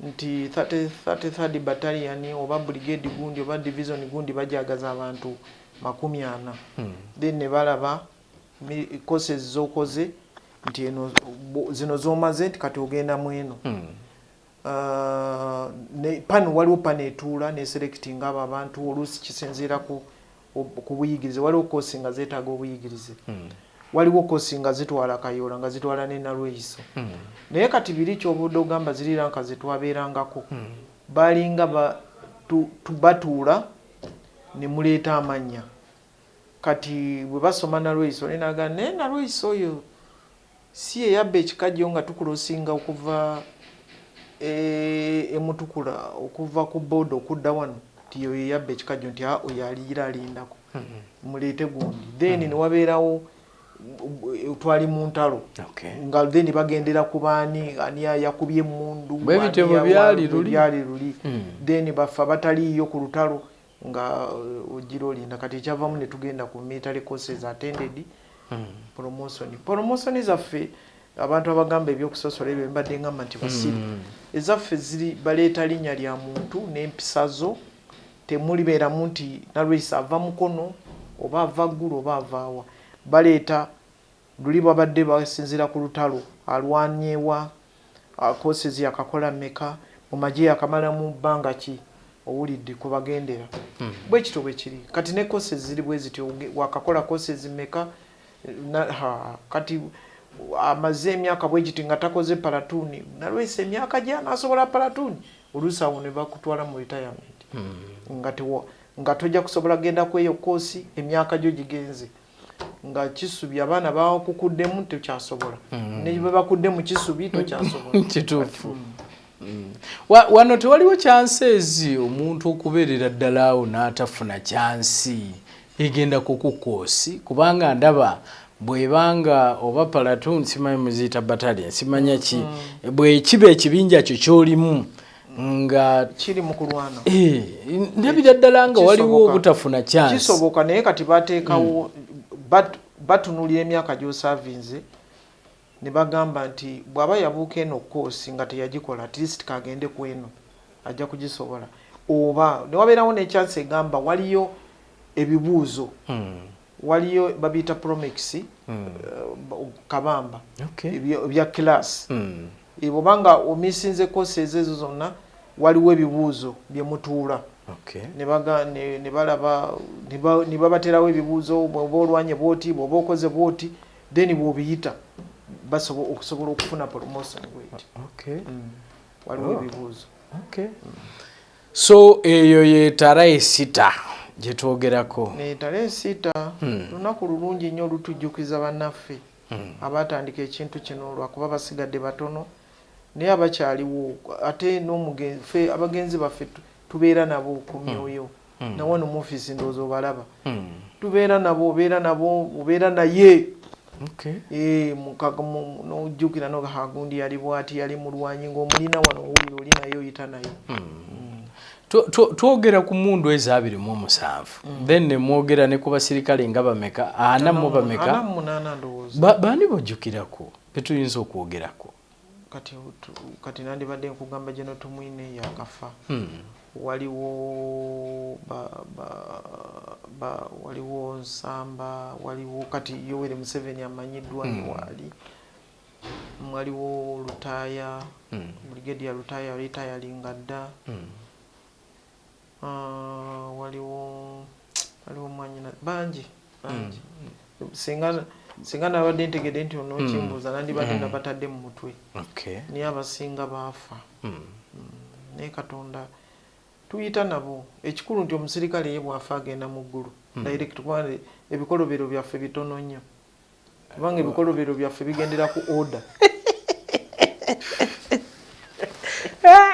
nti 33rd battalion oba brigade gundi oba division gundi bajagaza abantu 40 then ne balaba courses zokoze nti eno zino zomaze nti kati ogenda mweno waliwo pan etuula ne selecting abo abantu oluusi kisinziira ku buyigirize waliwo kosi nga zeetaaga obuyigirize waliwo kosi nga zitwala Kayola nga zitwala ne Nalweyiso naye kati biri kyobudde ogamba ziri ranka zetwabeerangako balinga batuula ne muleeta amannya kati bwe basoma Nalweyiso nenaga naye Nalweyiso oyo si eyabba ekikajjo nga tukulosinga okuva emutukula okuva ku boda okudda wano tiyo yabbe ekikajjo nti oyo aliyira alindako muleete gundi then ne wabeerawo twali mu ntalo nga then bagendera ku baani ani yakubye emmundu
bwebitebo byali
luli then bafa bataliyo ku lutalo nga ogira olinda kati ekyavamu ne tugenda ku military courses attended promotion zaffe abantu abagamba ebyokusosola ebyo mbadde ngamba nti basiri ezaffe ziri baleeta linnya lya muntu n'empisa zo temulibeeramu nti Nalweyiso ava mukono oba ava ggulu oba avaawa baleeta luli babadde basinzira ku lutalo alwanyewa courses yakakola mmeka mu magye yakamala mu bbanga ki owulidde ku bagendera bwe kito bwe kiri kati ne courses ziri bwe zityo wakakola courses mmeka kati amaze emyaka bwe giti nga takoze palatuni Nalweyiso emyaka gyana asobola palatuni oluusi awo ne bakutwala mu retirement nga tojja kusobola genda kweyo koosi emyaka gyo gigenze nga kisubi abaana bakukuddemu tokyasobola ne bwe bakudde mu kisubi tokyasobola
kituufu wano tewaliwo chances omuntu okubeerera ddala awo n'atafuna chansi egenda kukukoosi kubanga ndaba bwebanga oba platoon simanyi muziyita battalion simanya ki bwe kiba ekibinja kyo kyolimu nga
kiri mu kulwana
ndabira ddala nga waliwo obutafuna chance
kisoboka naye kati bateekawo batunulira emyaka gy'osavinze ne bagamba nti bw'aba yabuuka eno koosi nga teyagikola at least kagende ku eno ajja kugisobola oba ne wabeerawo ne chance egamba waliyo ebibuuzo waliyo babita promex kabamba bya class bobanga omisinze courses ezo zonna waliwo ebibuuzo bye mutuula ne balaba ne babaterawo ebibuuzo bw'oba olwanye bwoti bw'oba okoze bwoti then bw'obiyita okusobola okufuna promotion bweti waliwo ebibuuzo
so eyo ye tarehe 6 gye twogerako
ne tarehe 6 lunaku lulungi nnyo olutujjukiza bannaffe abatandika ekintu kino lwakuba basigadde batono naye abakyaliwo ate n'omugenzi abagenzi baffe tubeera nabo ku myoyo na wano mu office ndowooza obalaba tubeera nabo obeera naye n'ojjukira nogahagundi yali bwati yali mulwanyi ng'omulina wano owulira oli naye oyita naye
twogera ku mundu ezo 27 then ne mwogera ne ku basirikale nga bameka 4 mu bameka
48 ndowooza
baani bojjukirako betuyinza okwogerako
kati nandibadde nkugamba gye notumwine yakafa waliwo waliwo Nsamba waliwo kati Yoweri Museveni amanyiddwa waali waliwo Lutaaya Brigadier Lutaaya retiringa dda waliwo mwanyina bangi singa nabadde ntegedde nti onokimbuuza nandibadde nabatadde mu mutwe naye abasinga baafa naye Katonda tuyita nabo ekikulu nti omusirikale ye bwafa agenda mu ggulu direct kubanga ebikolobero byaffe bitono nnyo kubanga ebikolobero byaffe bigendera ku order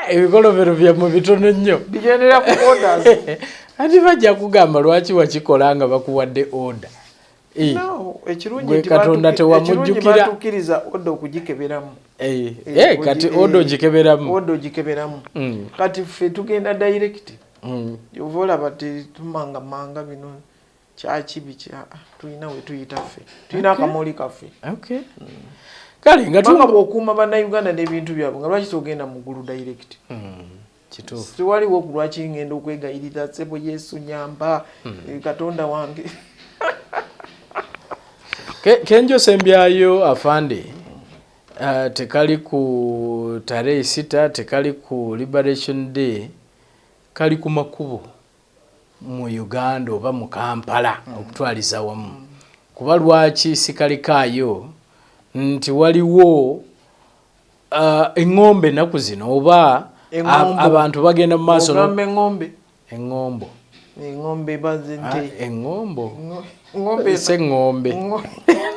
ebikolobero byammwe bitono nnyo
bigendera ku orders
ati bajja kugamba lwaki wakikola nga bakuwadde order
ekirungi
Katonda tewamujjukira
batukkiriza order okugikeberamu
kati order ogikeberamu
kati ffe tugenda direct ova olaba tetumangamanga bino kyakibi tulina we tuyita ffe tulina akamoli kaffe
kale nga
bw'okuuma bannayuganda n'ebintu byabwe nga lwaki togenda mu ggulu direct tewaliwo lwaki ngenda okwegayirira sebo Yesu nyamba Katonda wange
kenjo sembyayo afande tekali ku tarehe 6 tekali ku Liberation Day kali ku makubo mu Uganda oba mu Kampala okutwaliza wamu kuba lwaki sikalikaayo nti waliwo engombe naku zino oba abantu bagenda mu maaso
engombe bazinte
engombe se ngombe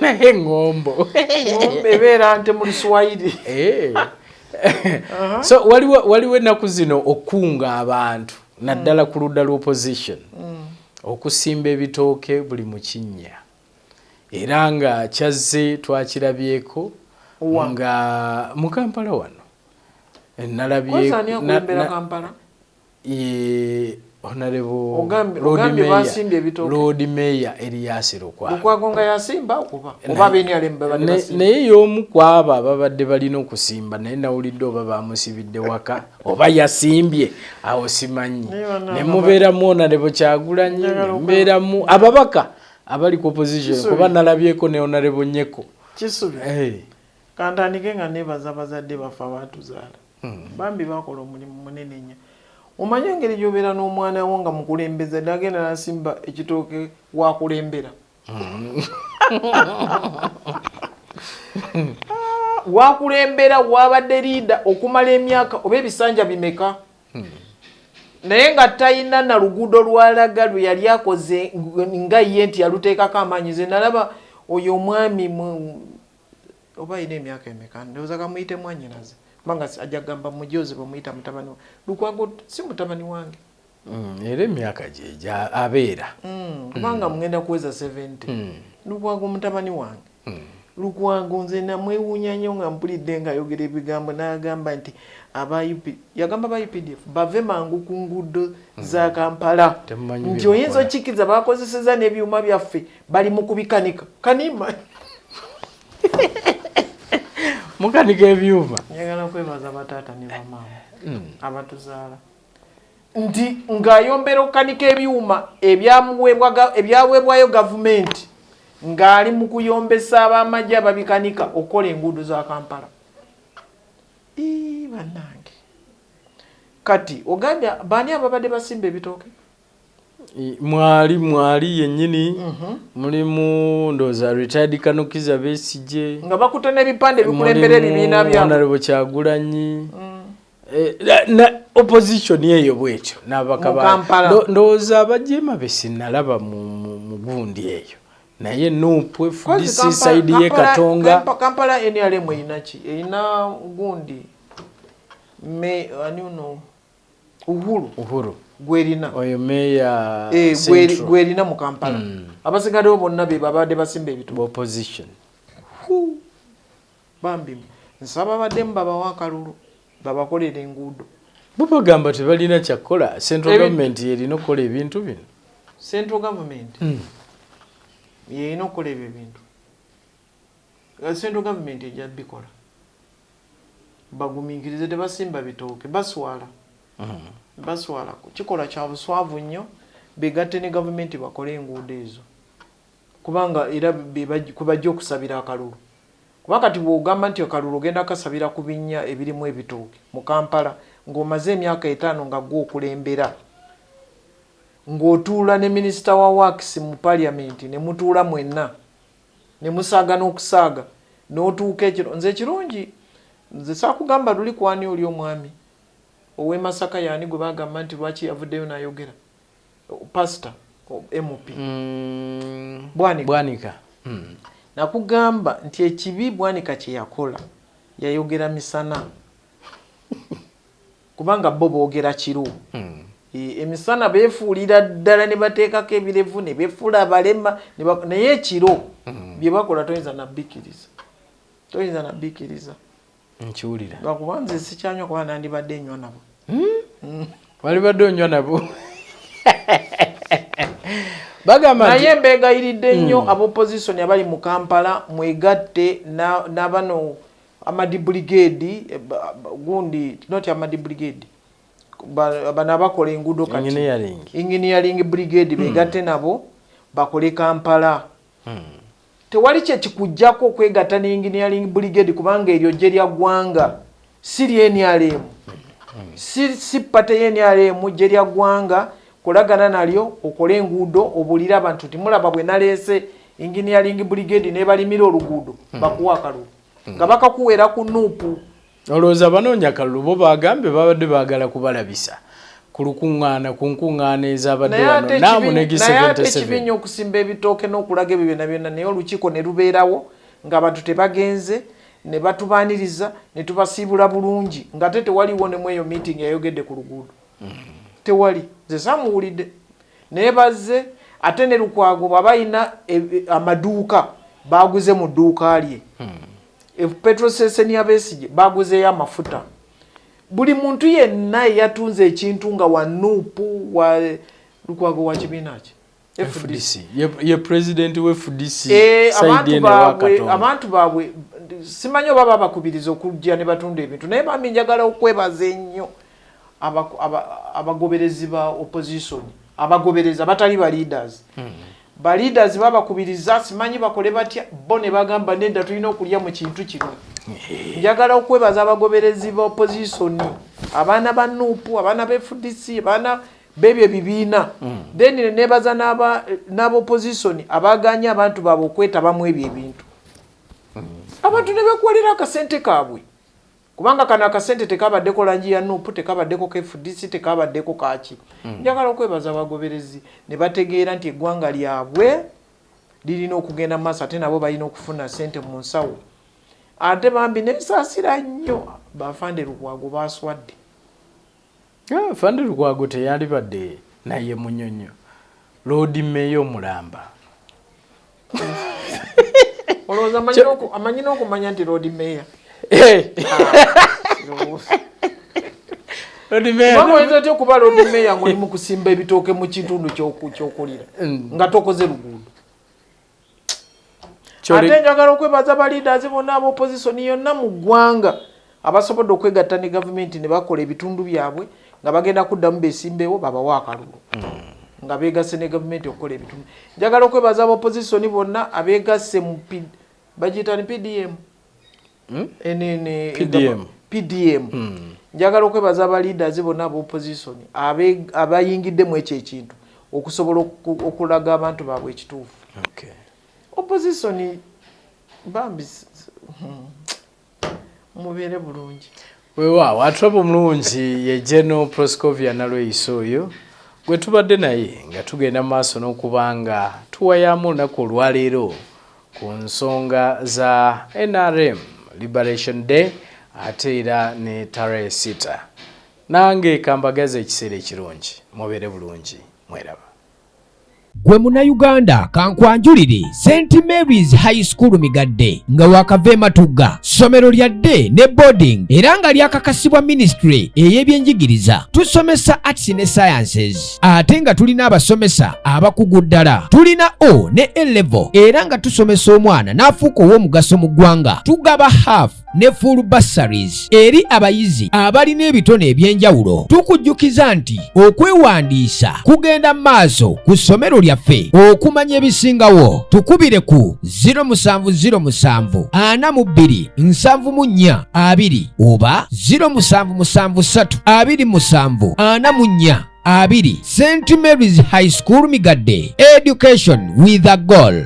naye ngombo
ngombe beera nte mu Kiswahili
so waliwo ennaku zino okunga abantu naddala ku ludda l'opposition okusimba ebitooke buli mu kinnya era nga kyazze twakirabyeko nga mu Kampala wano
nalabyeko
Honorable Lord Mayor Elias
Lukwago nga yasimba oba
naye y'omu kwaba babadde balina okusimba naye nawulidde oba bamusibidde waka oba yasimbye awo simanyi ne mubeeramu Honorable Kyagulanyi mbeeramu ababaka abali ku opposition kuba nalabyeko ne Honorable Nyeko
Kisubi kantandike nga nebaza bazadde bafa batuzaala bambi bakola omulimu munene nnyo. Omanyi engeri gy'obeera n'omwana wo nga mukulembeze nagenda nasimba ekitooke wakulembera wakulembera wabadde liida okumala emyaka oba ebisanja bimeka naye nga talina na luguudo lwalaga lwe yali akoze nga ye nti yaluteekako amaanyi. Ze nalaba oyo omwami oba alina emyaka emeka ndowooza kamuyite mwanyinaze kubanga ajja kugamba mujoze bamuyita mutabani wange. Lukwago si mutabani wange
era emyaka gye abeera
kubanga mugenda kuweza 70 Lukwago mutabani wange Lukwago nze namwewuunya nnyo nga mpulidde ng'ayogera ebigambo n'agamba nti yagamba aba UPDF bave mangu ku nguudo za Kampala nti oyinza okikiriza bakozeseza n'ebyuma byaffe bali mu kubikanika kanima
mukanika ebyuma.
Njagala kwebaza bataata ne bamaama abatuzaala nti ng'ayombera okukanika ebyuma ebyaweebwayo gavumenti ng'ali mu kuyombesa ab'amagye ababikanika okukola enguudo za Kampala. Bannange kati ogambye baani ababadde basimba ebitooke?
mwali yennyini mulimu ndooza retired Kanukiza Besigye
nga bakutte n'ebipande bikulembera ebibiina byabo
Honorable Kyagulanyi na opposition eyo bwetyo n'abakaba ndooza abajeema besinalaba mu gundi eyo naye Nupwe FDC side ye Katonga
Kampala NRM eyinaki eyina gundi Uhuru Gwerina
oyo meya
Gwerina mu Kampala abasigaddewo bonna be babadde basimba ebitooke
opposition
bambi nsaba baddemu babawa akalulu babakolera enguudo
bo bagamba tebalina kyakola central government yerina okukola ebintu bino
central government yerina okukola ebyo ebintu central government ejja bikola bagumiikirize tebasimba bitooke baswala baswala kikola kya buswavu nnyo begatte ne gavumenti bakole enguudo ezo kubanga era kubajja okusabira akalulu kuba kati bw'ogamba nti akalulu ogenda kasabira ku binnya ebirimu ebitooke mu Kampala ng'omaze emyaka 5 nga gwe okulembera ng'otuula ne minisita wa works mu parliament ne mutuula mwenna ne musaaga n'okusaaga n'otuuka ekiro nze kirungi nze saakugamba luli kwani oli omwami owe Masaka yani gwe bagamba nti lwaki yavuddeyo n'ayogera pastor MP Bwanika nakugamba nti ekibi Bwanika kye yakola yayogera misana kubanga bo boogera kiro emisana beefuulira ddala ne bateekako ebirevu ne beefuula abalema naye ekiro bye bakola toyinza nabbikiriza
nkiwulira
lwakuba nze sikyanywa kuba nandibadde nnywa nabo
walibadde onywa nabo bagamba
naye mbeegayiridde nnyo ab'opposition abali mu Kampala mwegatte n'abano Amadi Brigade gundi not Amadi Brigade bano abakola enguudo kati engineering brigade beegatte nabo bakole Kampala tewali kye kikujjako okwegatta ne engineering brigade kubanga eryo gye lya ggwanga si NRM si pate NRM gye lya ggwanga kolagana nalyo okole enguudo obulira abantu timulaba bwe naleese engineering brigade ne balimira oluguudo bakuwa akalulu nga bakakuwera ku Nuupu
olowooza banoonya akalulu bo bagambe babadde baagala kubalabisa ku nkuŋŋaana ezabadde wano naamunegi 77
naye ate kibi nnyo okusimba ebitooke n'okulaga ebyo byonna byonna naye olukiiko ne lubeerawo ng'abantu tebagenze ne batubaaniriza ne tubasiibula bulungi ng'ate tewaliwo ne mu eyo meeting yayogedde ku luguudo tewali ze samuwulidde naye bazze ate ne Lukwago babayina amaduuka baguze mu dduuka lye petrol station ya Besigye baguzeyo amafuta buli muntu yenna yatunze ekintu nga wa Nuupu wa Lukwago wa kibiina ki
FDC ye president we FDC
abantu baabwe simanyo baba bakubiriza okujja ne batunda ebintu naye bambi njagala okwebaza ennyo abagoberezi ba opposition abagobereza batali ba leaders ba leaders babakubiriza simanyi bakole batya bo ne bagamba nenda tulina okulya mu kintu kino njagala okwebaza abagoberezi ba opposition abaana ba Nuupu abaana ba FDC abaana bebye bibiina then nebaza n'aba opposition abaganya abantu baabo okwetaba mu ebyo ebintu abantu ne bekwalira akasente kaabwe kubanga kana akasente tekabaddeko langi ya Nuupu tekabaddeko ka FDC tekabaddeko kaki njagala okwebaza abagoberezi ne bategeera nti eggwanga lyabwe lirina okugenda mu maaso ate nabo balina okufuna sente mu nsawo ate bambi nebisaasira nnyo bafande Lukwago baswadde
Fande Lukwago teyalibadde naye munyonyo Lord Mayor Mulamba
olowooza amanyi n'okumanya nti Lord Mayor oyinza otya okuba Lord Mayor ng'oli mu kusimba ebitooke mu kitundu ky'okulira nga tokoze luguudo ate njagala okwebaza ba leaders bonna aba opposition yonna mu ggwanga abasobodde okwegatta ne gavumenti ne bakola ebitundu byabwe nga bagenda kuddamu besimbewo babawa akalulu nga beegasse ne gavumenti okukola ebitundu njagala okwebaza aba opposition bonna abeegasse mu bagiyita ne PDM njagala okwebaza aba leaders bonna aba opposition abayingiddemu ekyo ekintu okusobola okulaga abantu baabwe ekituufu opposition bambi mubeere bulungi
weewaawo atraba omulungi ye General Proscovia Nalweyiso oyo gwe tubadde naye nga tugenda maaso n'okubanga tuwayaamu olunaku olwaleero ku nsonga za NRM Liberation Day ate era ne Tare Sita nange kambagaza ekiseera ekirungi mubeere bulungi mweraba
Gwe Munnayuganda kankwanjulire St. Mary's High School Migadde nga wakava Matugga ssomero lya day ne boarding era nga lyakakasibwa ministry ey'ebyenjigiriza tusomesa arts ne sciences ate nga tulina abasomesa abakugu ddala tulina O ne A level era nga tusomesa omwana n'afuuka ow'omugaso mu ggwanga tugaba half ne full bursaries eri abayizi abalina ebitone ebyenjawulo tukujjukiza nti okwewandiisa kugenda maaso ku ssomero lyaffe okumanya ebisingawo tukubire ku 0707 42 74 20 oba 0773 27 44 20 St. Mary's High School Migadde, education with a goal.